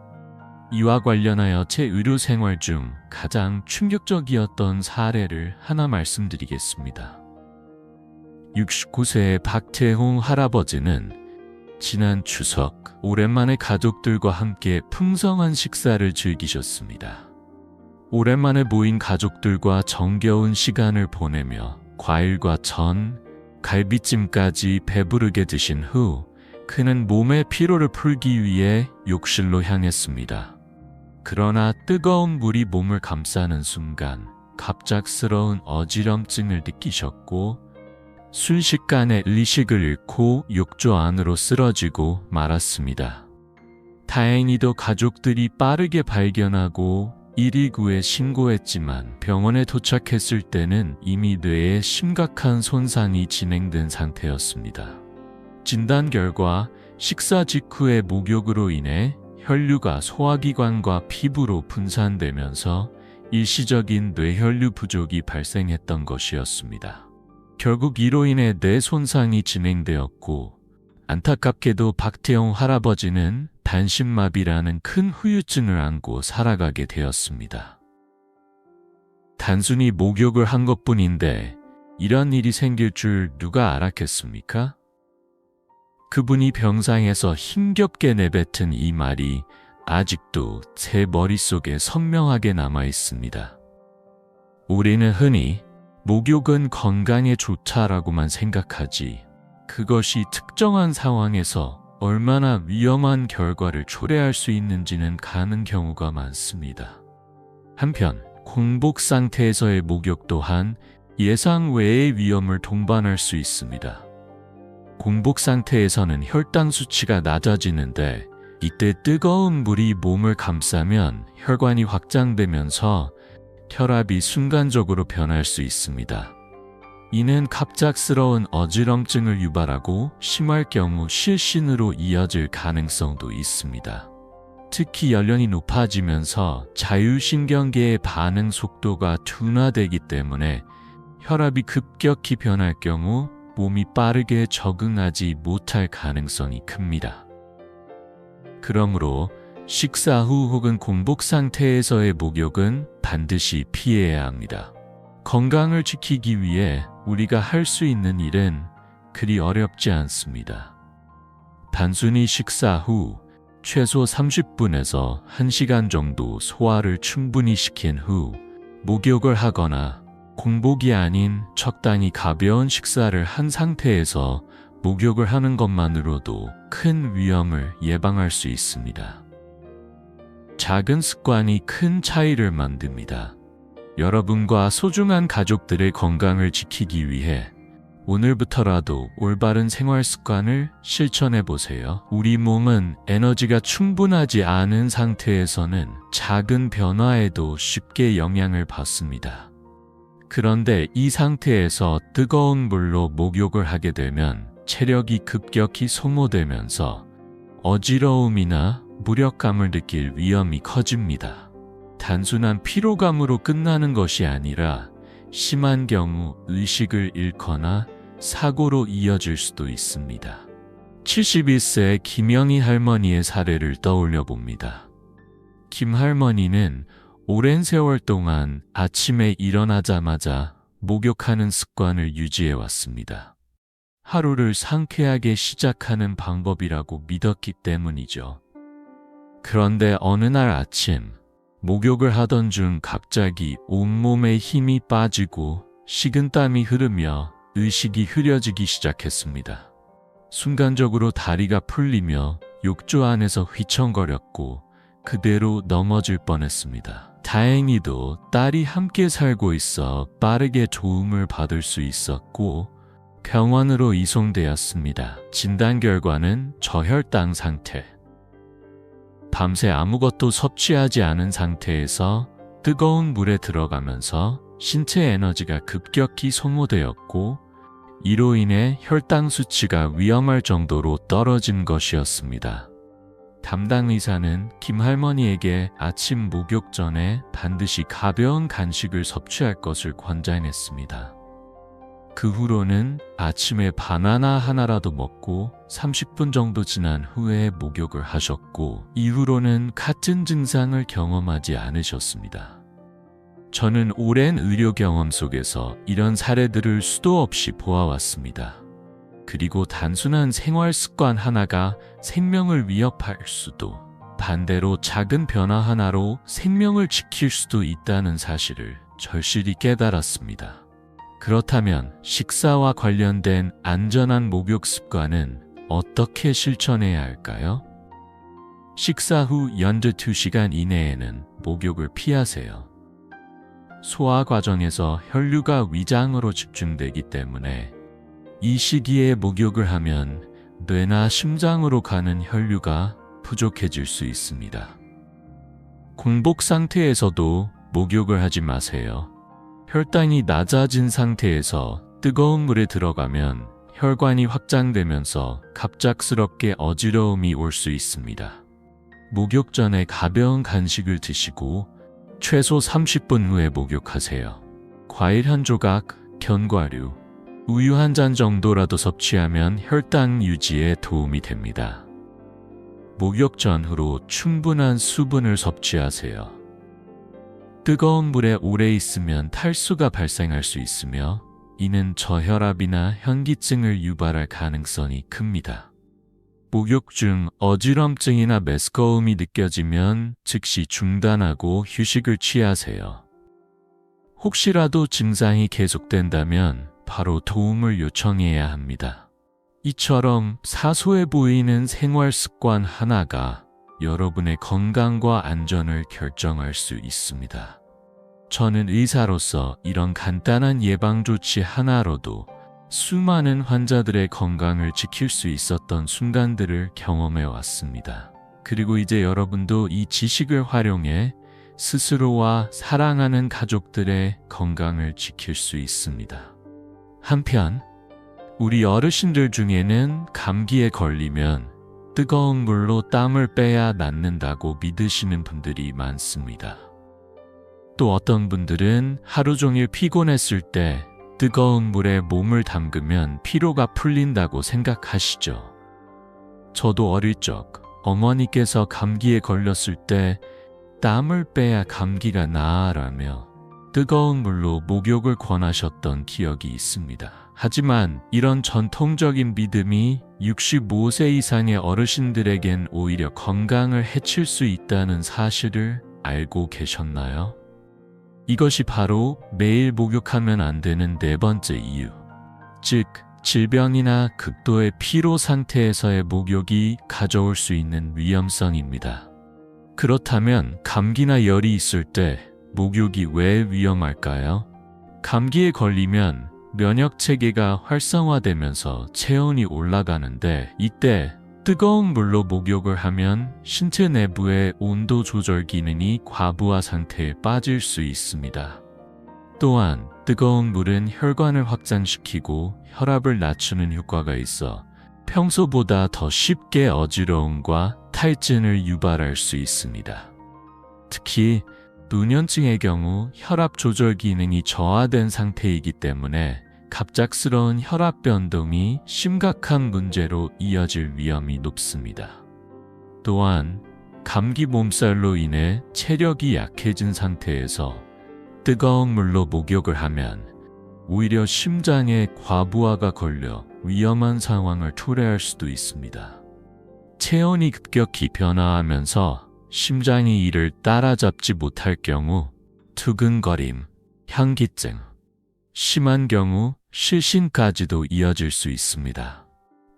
이와 관련하여 제 의료 생활 중 가장 충격적이었던 사례를 하나 말씀드리겠습니다. 69세의 박태홍 할아버지는 지난 추석 오랜만에 가족들과 함께 풍성한 식사를 즐기셨습니다. 오랜만에 모인 가족들과 정겨운 시간을 보내며 과일과 전, 갈비찜까지 배부르게 드신 후 그는 몸의 피로를 풀기 위해 욕실로 향했습니다. 그러나 뜨거운 물이 몸을 감싸는 순간 갑작스러운 어지럼증을 느끼셨고 순식간에 의식을 잃고 욕조 안으로 쓰러지고 말았습니다. 다행히도 가족들이 빠르게 발견하고 119에 신고했지만 병원에 도착했을 때는 이미 뇌에 심각한 손상이 진행된 상태였습니다. 진단 결과 식사 직후의 목욕으로 인해 혈류가 소화기관과 피부로 분산되면서 일시적인 뇌혈류 부족이 발생했던 것이었습니다. 결국 이로 인해 뇌 손상이 진행되었고 안타깝게도 박태홍 할아버지는 단심마비라는 큰 후유증을 안고 살아가게 되었습니다. 단순히 목욕을 한 것뿐인데 이런 일이 생길 줄 누가 알았겠습니까? 그분이 병상에서 힘겹게 내뱉은 이 말이 아직도 제 머릿속에 선명하게 남아 있습니다. 우리는 흔히 목욕은 건강에 좋다라고만 생각하지 그것이 특정한 상황에서 얼마나 위험한 결과를 초래할 수 있는지는 가는 경우가 많습니다. 한편 공복 상태에서의 목욕 또한 예상 외의 위험을 동반할 수 있습니다. 공복 상태에서는 혈당 수치가 낮아지는데 이때 뜨거운 물이 몸을 감싸면 혈관이 확장되면서 혈압이 순간적으로 변할 수 있습니다. 이는 갑작스러운 어지럼증을 유발하고 심할 경우 실신으로 이어질 가능성도 있습니다. 특히 연령이 높아지면서 자율신경계의 반응 속도가 둔화되기 때문에 혈압이 급격히 변할 경우 몸이 빠르게 적응하지 못할 가능성이 큽니다. 그러므로 식사 후 혹은 공복 상태에서의 목욕은 반드시 피해야 합니다. 건강을 지키기 위해 우리가 할 수 있는 일은 그리 어렵지 않습니다. 단순히 식사 후 최소 30분에서 1시간 정도 소화를 충분히 시킨 후 목욕을 하거나 공복이 아닌 적당히 가벼운 식사를 한 상태에서 목욕을 하는 것만으로도 큰 위험을 예방할 수 있습니다. 작은 습관이 큰 차이를 만듭니다. 여러분과 소중한 가족들의 건강을 지키기 위해 오늘부터라도 올바른 생활 습관을 실천해 보세요. 우리 몸은 에너지가 충분하지 않은 상태에서는 작은 변화에도 쉽게 영향을 받습니다. 그런데 이 상태에서 뜨거운 물로 목욕을 하게 되면 체력이 급격히 소모되면서 어지러움이나 무력감을 느낄 위험이 커집니다. 단순한 피로감으로 끝나는 것이 아니라 심한 경우 의식을 잃거나 사고로 이어질 수도 있습니다. 71세 김영희 할머니의 사례를 떠올려 봅니다. 김 할머니는 오랜 세월 동안 아침에 일어나자마자 목욕하는 습관을 유지해 왔습니다. 하루를 상쾌하게 시작하는 방법이라고 믿었기 때문이죠. 그런데 어느 날 아침 목욕을 하던 중 갑자기 온몸에 힘이 빠지고 식은땀이 흐르며 의식이 흐려지기 시작했습니다. 순간적으로 다리가 풀리며 욕조 안에서 휘청거렸고 그대로 넘어질 뻔했습니다. 다행히도 딸이 함께 살고 있어 빠르게 도움을 받을 수 있었고 병원으로 이송되었습니다. 진단 결과는 저혈당 상태. 밤새 아무것도 섭취하지 않은 상태에서 뜨거운 물에 들어가면서 신체 에너지가 급격히 소모되었고 이로 인해 혈당 수치가 위험할 정도로 떨어진 것이었습니다. 담당 의사는 김 할머니에게 아침 목욕 전에 반드시 가벼운 간식을 섭취할 것을 권장했습니다. 그 후로는 아침에 바나나 하나라도 먹고 30분 정도 지난 후에 목욕을 하셨고 이후로는 같은 증상을 경험하지 않으셨습니다. 저는 오랜 의료 경험 속에서 이런 사례들을 수도 없이 보아왔습니다. 그리고 단순한 생활 습관 하나가 생명을 위협할 수도, 반대로 작은 변화 하나로 생명을 지킬 수도 있다는 사실을 절실히 깨달았습니다. 그렇다면 식사와 관련된 안전한 목욕 습관은 어떻게 실천해야 할까요? 식사 후 연저 2시간 이내에는 목욕을 피하세요. 소화 과정에서 혈류가 위장으로 집중되기 때문에 이 시기에 목욕을 하면 뇌나 심장으로 가는 혈류가 부족해질 수 있습니다. 공복 상태에서도 목욕을 하지 마세요. 혈당이 낮아진 상태에서 뜨거운 물에 들어가면 혈관이 확장되면서 갑작스럽게 어지러움이 올 수 있습니다. 목욕 전에 가벼운 간식을 드시고 최소 30분 후에 목욕하세요. 과일 한 조각, 견과류, 우유 한 잔 정도라도 섭취하면 혈당 유지에 도움이 됩니다. 목욕 전후로 충분한 수분을 섭취하세요. 뜨거운 물에 오래 있으면 탈수가 발생할 수 있으며 이는 저혈압이나 현기증을 유발할 가능성이 큽니다. 목욕 중 어지럼증이나 메스꺼움이 느껴지면 즉시 중단하고 휴식을 취하세요. 혹시라도 증상이 계속된다면 바로 도움을 요청해야 합니다. 이처럼 사소해 보이는 생활 습관 하나가 여러분의 건강과 안전을 결정할 수 있습니다. 저는 의사로서 이런 간단한 예방조치 하나로도 수많은 환자들의 건강을 지킬 수 있었던 순간들을 경험해 왔습니다. 그리고 이제 여러분도 이 지식을 활용해 스스로와 사랑하는 가족들의 건강을 지킬 수 있습니다. 한편, 우리 어르신들 중에는 감기에 걸리면 뜨거운 물로 땀을 빼야 낫는다고 믿으시는 분들이 많습니다. 또 어떤 분들은 하루 종일 피곤했을 때 뜨거운 물에 몸을 담그면 피로가 풀린다고 생각하시죠. 저도 어릴 적 어머니께서 감기에 걸렸을 때 땀을 빼야 감기가 나아라며 뜨거운 물로 목욕을 권하셨던 기억이 있습니다. 하지만 이런 전통적인 믿음이 65세 이상의 어르신들에겐 오히려 건강을 해칠 수 있다는 사실을 알고 계셨나요? 이것이 바로 매일 목욕하면 안 되는 네 번째 이유, 즉 질병이나 극도의 피로 상태에서의 목욕이 가져올 수 있는 위험성입니다. 그렇다면 감기나 열이 있을 때 목욕이 왜 위험할까요? 감기에 걸리면 면역 체계가 활성화되면서 체온이 올라가는데 이때 뜨거운 물로 목욕을 하면 신체 내부의 온도 조절 기능이 과부하 상태에 빠질 수 있습니다. 또한 뜨거운 물은 혈관을 확장시키고 혈압을 낮추는 효과가 있어 평소보다 더 쉽게 어지러움과 탈진을 유발할 수 있습니다. 특히 노년층의 경우 혈압 조절 기능이 저하된 상태이기 때문에 갑작스러운 혈압 변동이 심각한 문제로 이어질 위험이 높습니다. 또한 감기 몸살로 인해 체력이 약해진 상태에서 뜨거운 물로 목욕을 하면 오히려 심장에 과부하가 걸려 위험한 상황을 초래할 수도 있습니다. 체온이 급격히 변화하면서 심장이 이를 따라잡지 못할 경우 두근거림, 현기증, 심한 경우 실신까지도 이어질 수 있습니다.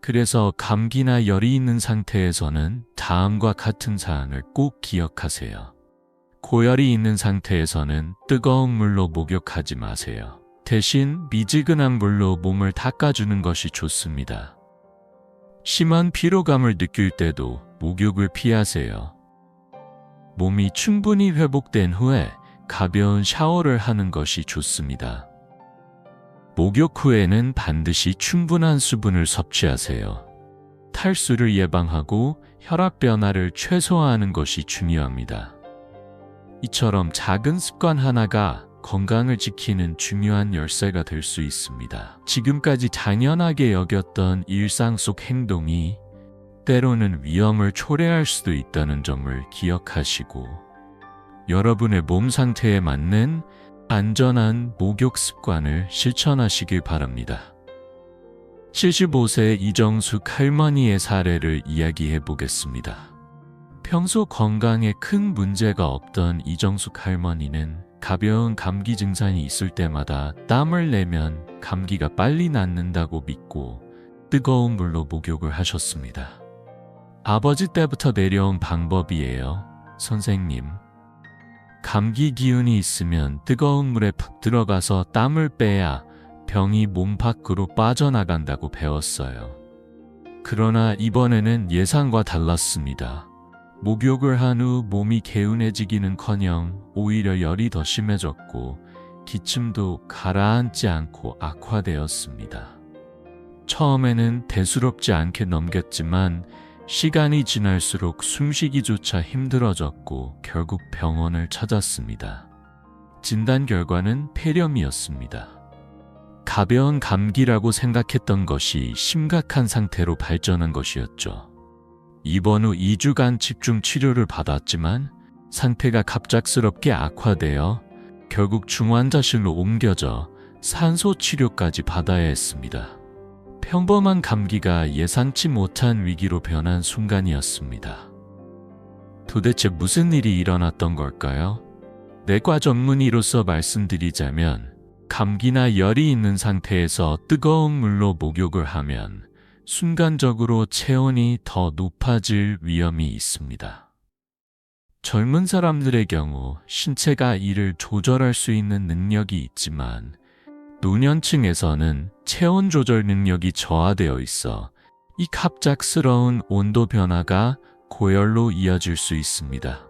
그래서 감기나 열이 있는 상태에서는 다음과 같은 사항을 꼭 기억하세요. 고열이 있는 상태에서는 뜨거운 물로 목욕하지 마세요. 대신 미지근한 물로 몸을 닦아주는 것이 좋습니다. 심한 피로감을 느낄 때도 목욕을 피하세요. 몸이 충분히 회복된 후에 가벼운 샤워를 하는 것이 좋습니다. 목욕 후에는 반드시 충분한 수분을 섭취하세요. 탈수를 예방하고 혈압 변화를 최소화하는 것이 중요합니다. 이처럼 작은 습관 하나가 건강을 지키는 중요한 열쇠가 될 수 있습니다. 지금까지 당연하게 여겼던 일상 속 행동이 때로는 위험을 초래할 수도 있다는 점을 기억하시고 여러분의 몸 상태에 맞는 안전한 목욕 습관을 실천하시길 바랍니다. 75세 이정숙 할머니의 사례를 이야기해 보겠습니다. 평소 건강에 큰 문제가 없던 이정숙 할머니는 가벼운 감기 증상이 있을 때마다 땀을 내면 감기가 빨리 낫는다고 믿고 뜨거운 물로 목욕을 하셨습니다. 아버지 때부터 내려온 방법이에요. 선생님, 감기 기운이 있으면 뜨거운 물에 푹 들어가서 땀을 빼야 병이 몸 밖으로 빠져나간다고 배웠어요. 그러나 이번에는 예상과 달랐습니다. 목욕을 한 후 몸이 개운해지기는커녕 오히려 열이 더 심해졌고 기침도 가라앉지 않고 악화되었습니다. 처음에는 대수롭지 않게 넘겼지만 시간이 지날수록 숨쉬기조차 힘들어졌고 결국 병원을 찾았습니다. 진단 결과는 폐렴이었습니다. 가벼운 감기라고 생각했던 것이 심각한 상태로 발전한 것이었죠. 입원 후 2주간 집중 치료를 받았지만 상태가 갑작스럽게 악화되어 결국 중환자실로 옮겨져 산소 치료까지 받아야 했습니다. 평범한 감기가 예상치 못한 위기로 변한 순간이었습니다. 도대체 무슨 일이 일어났던 걸까요? 내과 전문의로서 말씀드리자면 감기나 열이 있는 상태에서 뜨거운 물로 목욕을 하면 순간적으로 체온이 더 높아질 위험이 있습니다. 젊은 사람들의 경우 신체가 이를 조절할 수 있는 능력이 있지만 노년층에서는 체온 조절 능력이 저하되어 있어 이 갑작스러운 온도 변화가 고열로 이어질 수 있습니다.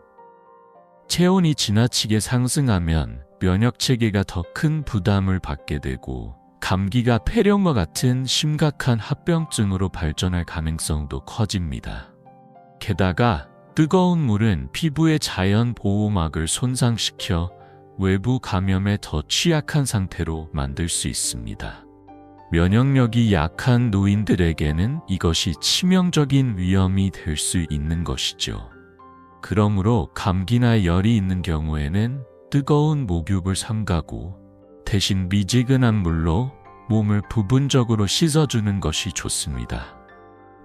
체온이 지나치게 상승하면 면역 체계가 더 큰 부담을 받게 되고 감기가 폐렴과 같은 심각한 합병증으로 발전할 가능성도 커집니다. 게다가 뜨거운 물은 피부의 자연 보호막을 손상시켜 외부 감염에 더 취약한 상태로 만들 수 있습니다. 면역력이 약한 노인들에게는 이것이 치명적인 위험이 될 수 있는 것이죠. 그러므로 감기나 열이 있는 경우에는 뜨거운 목욕을 삼가고 대신 미지근한 물로 몸을 부분적으로 씻어주는 것이 좋습니다.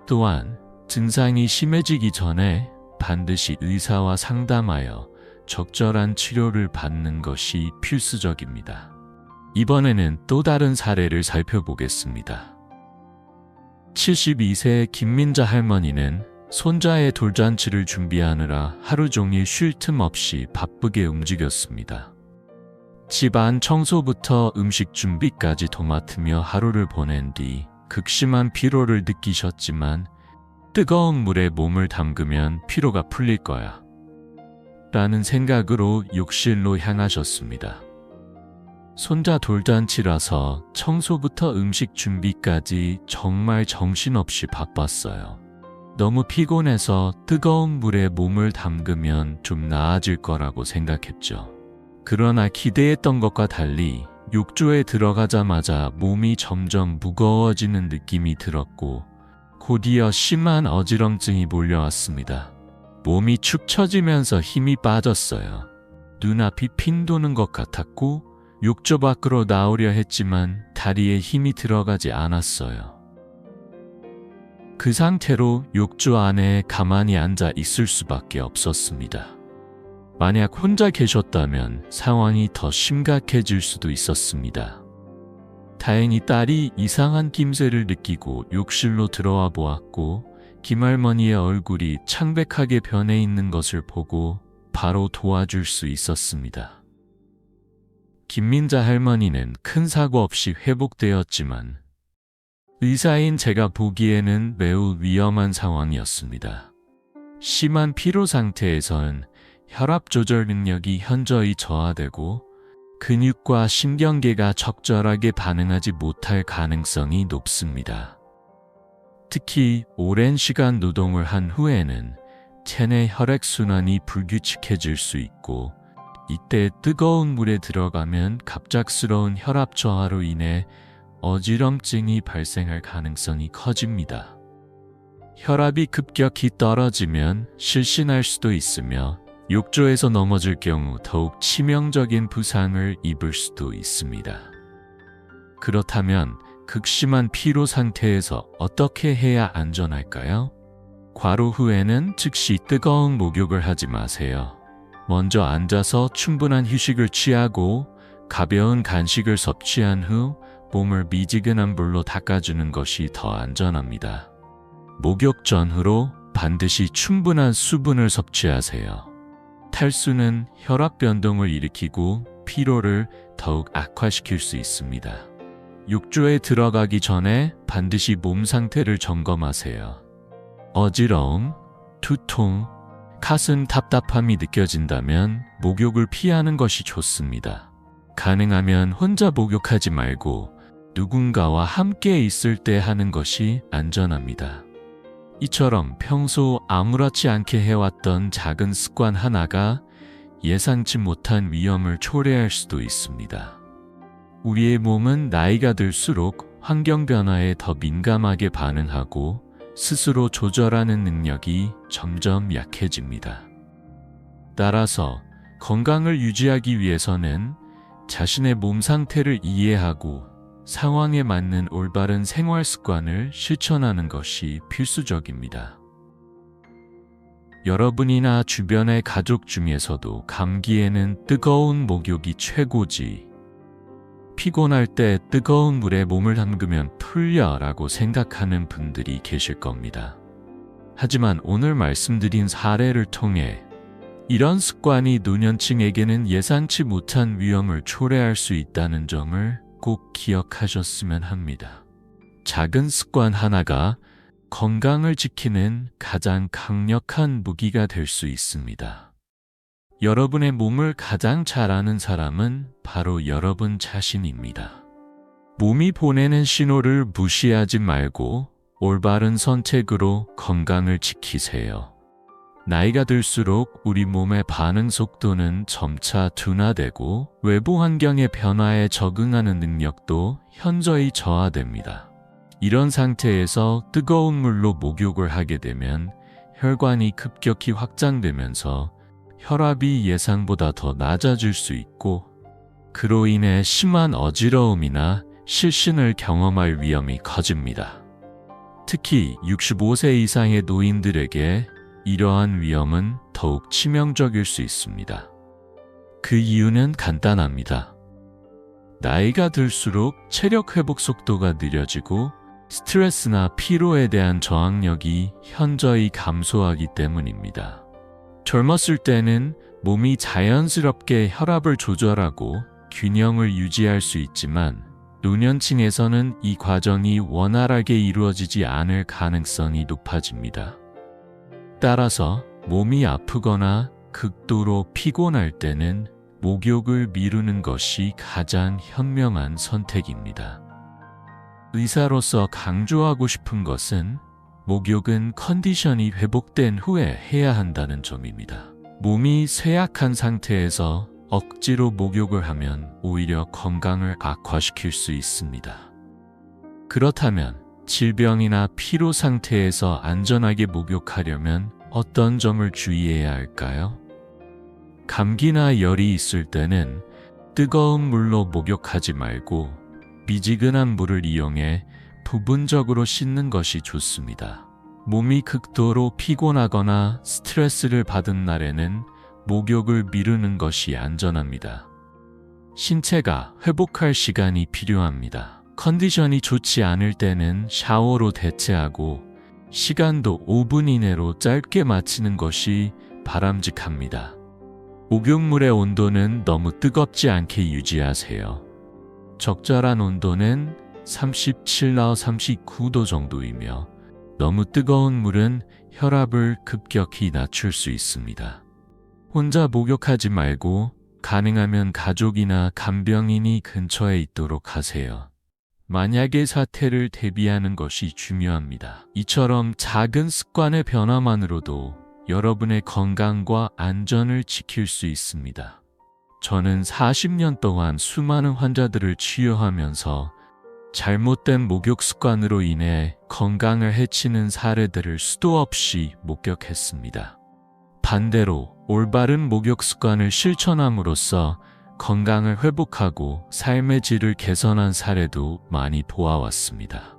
또한 증상이 심해지기 전에 반드시 의사와 상담하여 적절한 치료를 받는 것이 필수적입니다. 이번에는 또 다른 사례를 살펴보겠습니다. 72세의 김민자 할머니는 손자의 돌잔치를 준비하느라 하루 종일 쉴 틈 없이 바쁘게 움직였습니다. 집안 청소부터 음식 준비까지 도맡으며 하루를 보낸 뒤 극심한 피로를 느끼셨지만 뜨거운 물에 몸을 담그면 피로가 풀릴 거야 라는 생각으로 욕실로 향하셨습니다. 손자 돌잔치라서 청소부터 음식 준비까지 정말 정신없이 바빴어요. 너무 피곤해서 뜨거운 물에 몸을 담그면 좀 나아질 거라고 생각했죠. 그러나 기대했던 것과 달리 욕조에 들어가자마자 몸이 점점 무거워지는 느낌이 들었고 곧이어 심한 어지럼증이 몰려왔습니다. 몸이 축 처지면서 힘이 빠졌어요. 눈앞이 핀 도는 것 같았고 욕조 밖으로 나오려 했지만 다리에 힘이 들어가지 않았어요. 그 상태로 욕조 안에 가만히 앉아 있을 수밖에 없었습니다. 만약 혼자 계셨다면 상황이 더 심각해질 수도 있었습니다. 다행히 딸이 이상한 낌새를 느끼고 욕실로 들어와 보았고 김할머니의 얼굴이 창백하게 변해 있는 것을 보고 바로 도와줄 수 있었습니다. 김민자 할머니는 큰 사고 없이 회복되었지만 의사인 제가 보기에는 매우 위험한 상황이었습니다. 심한 피로 상태에선 혈압 조절 능력이 현저히 저하되고 근육과 신경계가 적절하게 반응하지 못할 가능성이 높습니다. 특히 오랜 시간 노동을 한 후에는 체내 혈액순환이 불규칙해질 수 있고 이때 뜨거운 물에 들어가면 갑작스러운 혈압 저하로 인해 어지럼증이 발생할 가능성이 커집니다. 혈압이 급격히 떨어지면 실신할 수도 있으며 욕조에서 넘어질 경우 더욱 치명적인 부상을 입을 수도 있습니다. 그렇다면 극심한 피로 상태에서 어떻게 해야 안전할까요? 과로 후에는 즉시 뜨거운 목욕을 하지 마세요. 먼저 앉아서 충분한 휴식을 취하고 가벼운 간식을 섭취한 후 몸을 미지근한 물로 닦아주는 것이 더 안전합니다. 목욕 전후로 반드시 충분한 수분을 섭취하세요. 탈수는 혈압 변동을 일으키고 피로를 더욱 악화시킬 수 있습니다. 욕조에 들어가기 전에 반드시 몸 상태를 점검하세요. 어지러움, 두통, 가슴 답답함이 느껴진다면 목욕을 피하는 것이 좋습니다. 가능하면 혼자 목욕하지 말고 누군가와 함께 있을 때 하는 것이 안전합니다. 이처럼 평소 아무렇지 않게 해왔던 작은 습관 하나가 예상치 못한 위험을 초래할 수도 있습니다. 우리의 몸은 나이가 들수록 환경 변화에 더 민감하게 반응하고 스스로 조절하는 능력이 점점 약해집니다. 따라서 건강을 유지하기 위해서는 자신의 몸 상태를 이해하고 상황에 맞는 올바른 생활 습관을 실천하는 것이 필수적입니다. 여러분이나 주변의 가족 중에서도 감기에는 뜨거운 목욕이 최고지. 피곤할 때 뜨거운 물에 몸을 담그면 풀려라고 생각하는 분들이 계실 겁니다. 하지만 오늘 말씀드린 사례를 통해 이런 습관이 노년층에게는 예상치 못한 위험을 초래할 수 있다는 점을 꼭 기억하셨으면 합니다. 작은 습관 하나가 건강을 지키는 가장 강력한 무기가 될 수 있습니다. 여러분의 몸을 가장 잘 아는 사람은 바로 여러분 자신입니다. 몸이 보내는 신호를 무시하지 말고 올바른 선택으로 건강을 지키세요. 나이가 들수록 우리 몸의 반응 속도는 점차 둔화되고 외부 환경의 변화에 적응하는 능력도 현저히 저하됩니다. 이런 상태에서 뜨거운 물로 목욕을 하게 되면 혈관이 급격히 확장되면서 혈압이 예상보다 더 낮아질 수 있고, 그로 인해 심한 어지러움이나 실신을 경험할 위험이 커집니다. 특히 65세 이상의 노인들에게 이러한 위험은 더욱 치명적일 수 있습니다. 그 이유는 간단합니다. 나이가 들수록 체력 회복 속도가 느려지고 스트레스나 피로에 대한 저항력이 현저히 감소하기 때문입니다. 젊었을 때는 몸이 자연스럽게 혈압을 조절하고 균형을 유지할 수 있지만 노년층에서는 이 과정이 원활하게 이루어지지 않을 가능성이 높아집니다. 따라서 몸이 아프거나 극도로 피곤할 때는 목욕을 미루는 것이 가장 현명한 선택입니다. 의사로서 강조하고 싶은 것은 목욕은 컨디션이 회복된 후에 해야 한다는 점입니다. 몸이 쇠약한 상태에서 억지로 목욕을 하면 오히려 건강을 악화시킬 수 있습니다. 그렇다면 질병이나 피로 상태에서 안전하게 목욕하려면 어떤 점을 주의해야 할까요? 감기나 열이 있을 때는 뜨거운 물로 목욕하지 말고 미지근한 물을 이용해 부분적으로 씻는 것이 좋습니다. 몸이 극도로 피곤하거나 스트레스를 받은 날에는 목욕을 미루는 것이 안전합니다. 신체가 회복할 시간이 필요합니다. 컨디션이 좋지 않을 때는 샤워로 대체하고 시간도 5분 이내로 짧게 마치는 것이 바람직합니다. 목욕물의 온도는 너무 뜨겁지 않게 유지하세요. 적절한 온도는 37도 39도 정도이며 너무 뜨거운 물은 혈압을 급격히 낮출 수 있습니다. 혼자 목욕하지 말고 가능하면 가족이나 간병인이 근처에 있도록 하세요. 만약의 사태를 대비하는 것이 중요합니다. 이처럼 작은 습관의 변화만으로도 여러분의 건강과 안전을 지킬 수 있습니다. 저는 40년 동안 수많은 환자들을 치유하면서 잘못된 목욕 습관으로 인해 건강을 해치는 사례들을 수도 없이 목격했습니다. 반대로 올바른 목욕 습관을 실천함으로써 건강을 회복하고 삶의 질을 개선한 사례도 많이 보아왔습니다.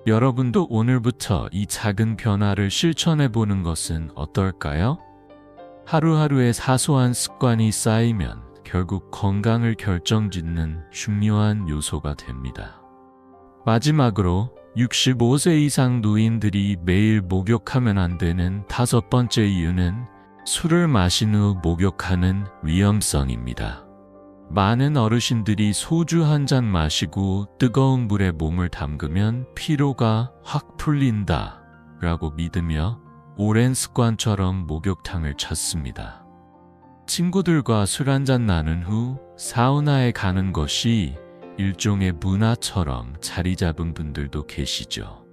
여러분도 오늘부터 이 작은 변화를 실천해 보는 것은 어떨까요? 하루하루의 사소한 습관이 쌓이면 결국 건강을 결정짓는 중요한 요소가 됩니다. 마지막으로 65세 이상 노인들이 매일 목욕하면 안 되는 5번째 이유는 술을 마신 후 목욕하는 위험성입니다. 많은 어르신들이 소주 한 잔 마시고 뜨거운 물에 몸을 담그면 피로가 확 풀린다 라고 믿으며 오랜 습관처럼 목욕탕을 찾습니다. 친구들과 술 한잔 나눈 후 사우나에 가는 것이 일종의 문화처럼 자리 잡은 분들도 계시죠.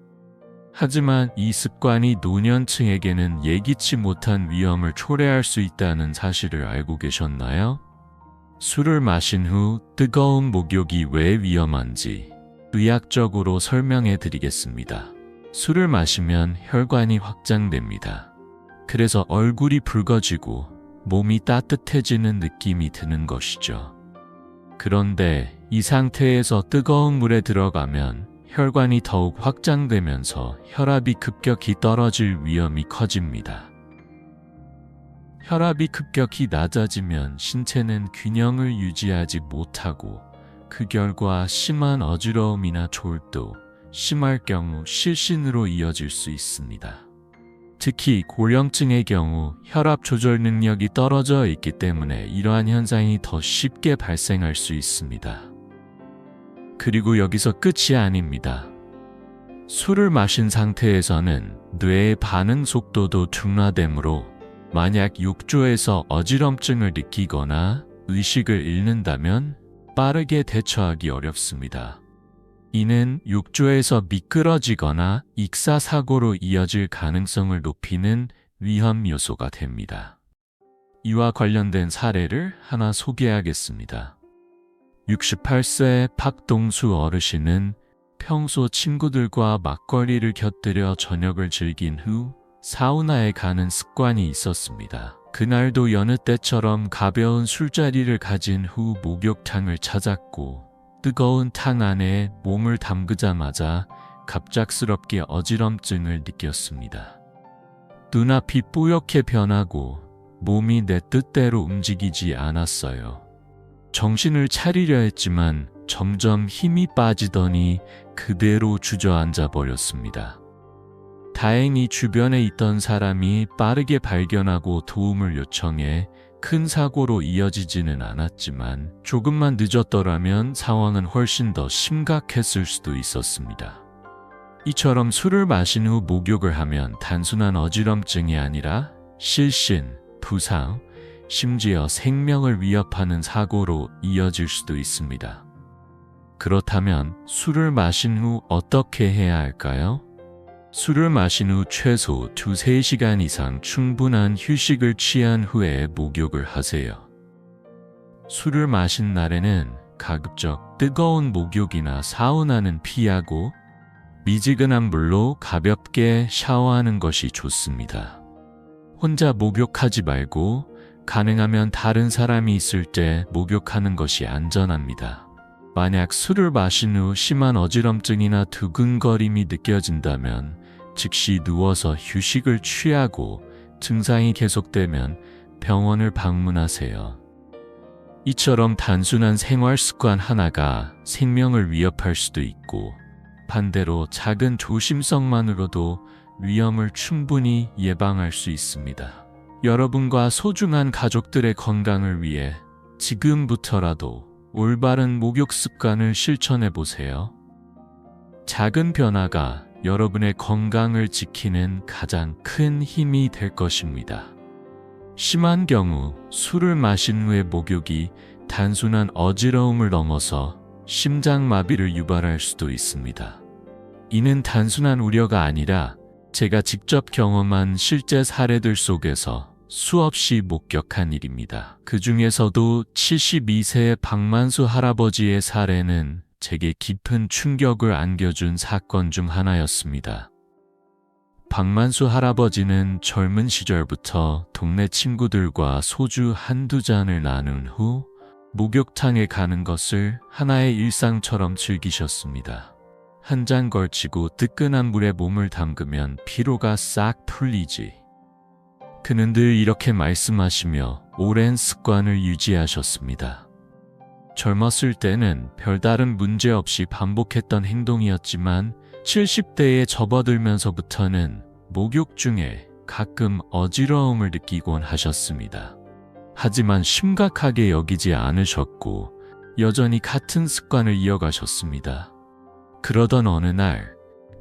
하지만 이 습관이 노년층에게는 예기치 못한 위험을 초래할 수 있다는 사실을 알고 계셨나요? 술을 마신 후 뜨거운 목욕이 왜 위험한지 의학적으로 설명해 드리겠습니다. 술을 마시면 혈관이 확장됩니다. 그래서 얼굴이 붉어지고 몸이 따뜻해지는 느낌이 드는 것이죠. 그런데 이 상태에서 뜨거운 물에 들어가면 혈관이 더욱 확장되면서 혈압이 급격히 떨어질 위험이 커집니다. 혈압이 급격히 낮아지면 신체는 균형을 유지하지 못하고 그 결과 심한 어지러움이나 졸도, 심할 경우 실신으로 이어질 수 있습니다. 특히 고령층의 경우 혈압 조절 능력이 떨어져 있기 때문에 이러한 현상이 더 쉽게 발생할 수 있습니다. 그리고 여기서 끝이 아닙니다. 술을 마신 상태에서는 뇌의 반응 속도도 둔화되므로 만약 욕조에서 어지럼증을 느끼거나 의식을 잃는다면 빠르게 대처하기 어렵습니다. 이는 욕조에서 미끄러지거나 익사사고로 이어질 가능성을 높이는 위험 요소가 됩니다. 이와 관련된 사례를 하나 소개하겠습니다. 68세 박동수 어르신은 평소 친구들과 막걸리를 곁들여 저녁을 즐긴 후 사우나에 가는 습관이 있었습니다. 그날도 여느 때처럼 가벼운 술자리를 가진 후 목욕탕을 찾았고 뜨거운 탕 안에 몸을 담그자마자 갑작스럽게 어지럼증을 느꼈습니다. 눈앞이 뿌옇게 변하고 몸이 내 뜻대로 움직이지 않았어요. 정신을 차리려 했지만 점점 힘이 빠지더니 그대로 주저앉아 버렸습니다. 다행히 주변에 있던 사람이 빠르게 발견하고 도움을 요청해 큰 사고로 이어지지는 않았지만 조금만 늦었더라면 상황은 훨씬 더 심각했을 수도 있었습니다. 이처럼 술을 마신 후 목욕을 하면 단순한 어지럼증이 아니라 실신, 부상, 심지어 생명을 위협하는 사고로 이어질 수도 있습니다. 그렇다면 술을 마신 후 어떻게 해야 할까요? 술을 마신 후 최소 2-3시간 이상 충분한 휴식을 취한 후에 목욕을 하세요. 술을 마신 날에는 가급적 뜨거운 목욕이나 사우나는 피하고 미지근한 물로 가볍게 샤워하는 것이 좋습니다. 혼자 목욕하지 말고 가능하면 다른 사람이 있을 때 목욕하는 것이 안전합니다. 만약 술을 마신 후 심한 어지럼증이나 두근거림이 느껴진다면 즉시 누워서 휴식을 취하고 증상이 계속되면 병원을 방문하세요. 이처럼 단순한 생활 습관 하나가 생명을 위협할 수도 있고 반대로 작은 조심성만으로도 위험을 충분히 예방할 수 있습니다. 여러분과 소중한 가족들의 건강을 위해 지금부터라도 올바른 목욕 습관을 실천해 보세요. 작은 변화가 여러분의 건강을 지키는 가장 큰 힘이 될 것입니다. 심한 경우 술을 마신 후의 목욕이 단순한 어지러움을 넘어서 심장마비를 유발할 수도 있습니다. 이는 단순한 우려가 아니라 제가 직접 경험한 실제 사례들 속에서 수없이 목격한 일입니다. 그 중에서도 72세의 박만수 할아버지의 사례는 제게 깊은 충격을 안겨준 사건 중 하나였습니다. 박만수 할아버지는 젊은 시절부터 동네 친구들과 소주 한두 잔을 나눈 후 목욕탕에 가는 것을 하나의 일상처럼 즐기셨습니다. 한 잔 걸치고 뜨끈한 물에 몸을 담그면 피로가 싹 풀리지. 그는 늘 이렇게 말씀하시며 오랜 습관을 유지하셨습니다. 젊었을 때는 별다른 문제 없이 반복했던 행동이었지만 70대에 접어들면서부터는 목욕 중에 가끔 어지러움을 느끼곤 하셨습니다. 하지만 심각하게 여기지 않으셨고 여전히 같은 습관을 이어가셨습니다. 그러던 어느 날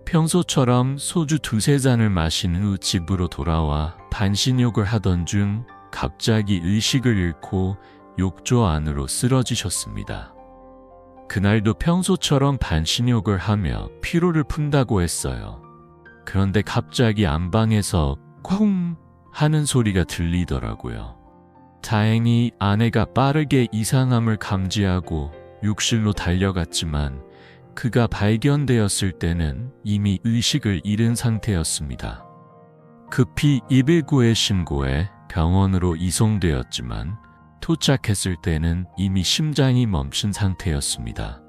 평소처럼 소주 2-3잔을 마신 후 집으로 돌아와 반신욕을 하던 중 갑자기 의식을 잃고 욕조 안으로 쓰러지셨습니다. 그날도 평소처럼 반신욕을 하며 피로를 푼다고 했어요. 그런데 갑자기 안방에서 쿵 하는 소리가 들리더라고요. 다행히 아내가 빠르게 이상함을 감지하고 욕실로 달려갔지만 그가 발견되었을 때는 이미 의식을 잃은 상태였습니다. 급히 119에 신고해 병원으로 이송되었지만 도착했을 때는 이미 심장이 멈춘 상태였습니다.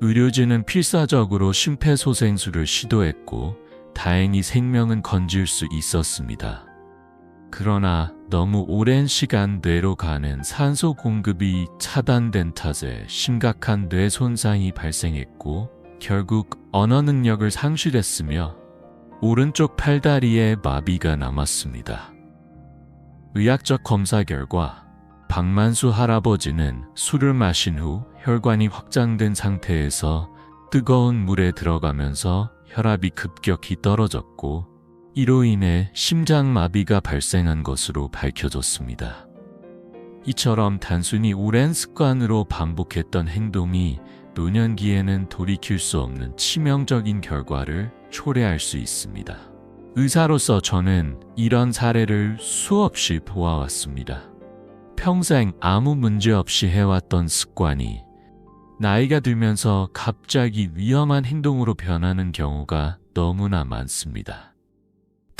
의료진은 필사적으로 심폐소생술을 시도했고 다행히 생명은 건질 수 있었습니다. 그러나 너무 오랜 시간 뇌로 가는 산소 공급이 차단된 탓에 심각한 뇌 손상이 발생했고 결국 언어 능력을 상실했으며 오른쪽 팔다리에 마비가 남았습니다. 의학적 검사 결과 박만수 할아버지는 술을 마신 후 혈관이 확장된 상태에서 뜨거운 물에 들어가면서 혈압이 급격히 떨어졌고 이로 인해 심장마비가 발생한 것으로 밝혀졌습니다. 이처럼 단순히 오랜 습관으로 반복했던 행동이 노년기에는 돌이킬 수 없는 치명적인 결과를 초래할 수 있습니다. 의사로서 저는 이런 사례를 수없이 보아왔습니다. 평생 아무 문제 없이 해왔던 습관이 나이가 들면서 갑자기 위험한 행동으로 변하는 경우가 너무나 많습니다.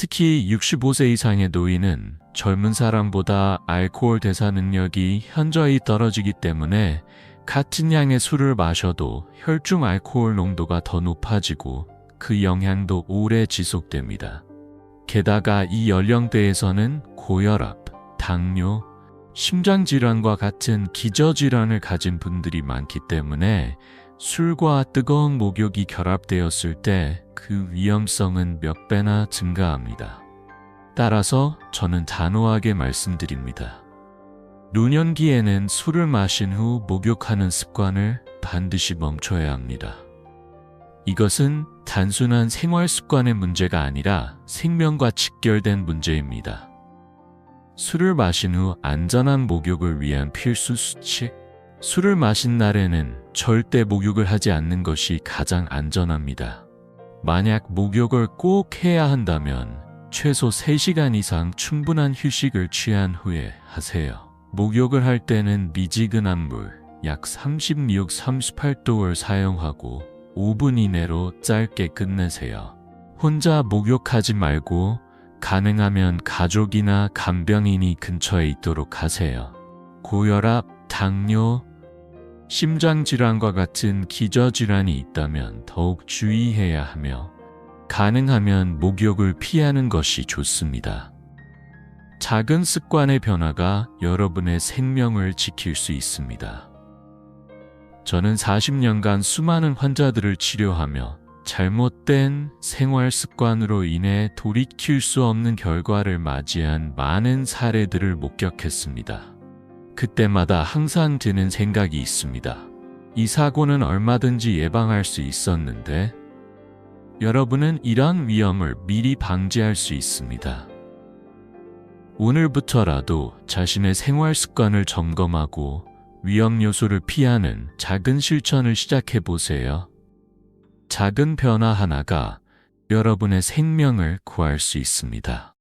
특히 65세 이상의 노인은 젊은 사람보다 알코올 대사 능력이 현저히 떨어지기 때문에 같은 양의 술을 마셔도 혈중 알코올 농도가 더 높아지고 그 영향도 오래 지속됩니다. 게다가 이 연령대에서는 고혈압, 당뇨, 심장질환과 같은 기저질환을 가진 분들이 많기 때문에 술과 뜨거운 목욕이 결합되었을 때 그 위험성은 몇 배나 증가합니다. 따라서 저는 단호하게 말씀드립니다. 노년기에는 술을 마신 후 목욕하는 습관을 반드시 멈춰야 합니다. 이것은 단순한 생활 습관의 문제가 아니라 생명과 직결된 문제입니다. 술을 마신 후 안전한 목욕을 위한 필수 수칙. 술을 마신 날에는 절대 목욕을 하지 않는 것이 가장 안전합니다. 만약 목욕을 꼭 해야 한다면 최소 3시간 이상 충분한 휴식을 취한 후에 하세요. 목욕을 할 때는 미지근한 물, 약 36, 38도를 사용하고 5분 이내로 짧게 끝내세요. 혼자 목욕하지 말고 가능하면 가족이나 간병인이 근처에 있도록 하세요. 고혈압, 당뇨, 심장질환과 같은 기저질환이 있다면 더욱 주의해야 하며 가능하면 목욕을 피하는 것이 좋습니다. 작은 습관의 변화가 여러분의 생명을 지킬 수 있습니다. 저는 40년간 수많은 환자들을 치료하며 잘못된 생활 습관으로 인해 돌이킬 수 없는 결과를 맞이한 많은 사례들을 목격했습니다. 그때마다 항상 드는 생각이 있습니다. 이 사고는 얼마든지 예방할 수 있었는데 여러분은 이런 위험을 미리 방지할 수 있습니다. 오늘부터라도 자신의 생활 습관을 점검하고 위험 요소를 피하는 작은 실천을 시작해 보세요. 작은 변화 하나가 여러분의 생명을 구할 수 있습니다.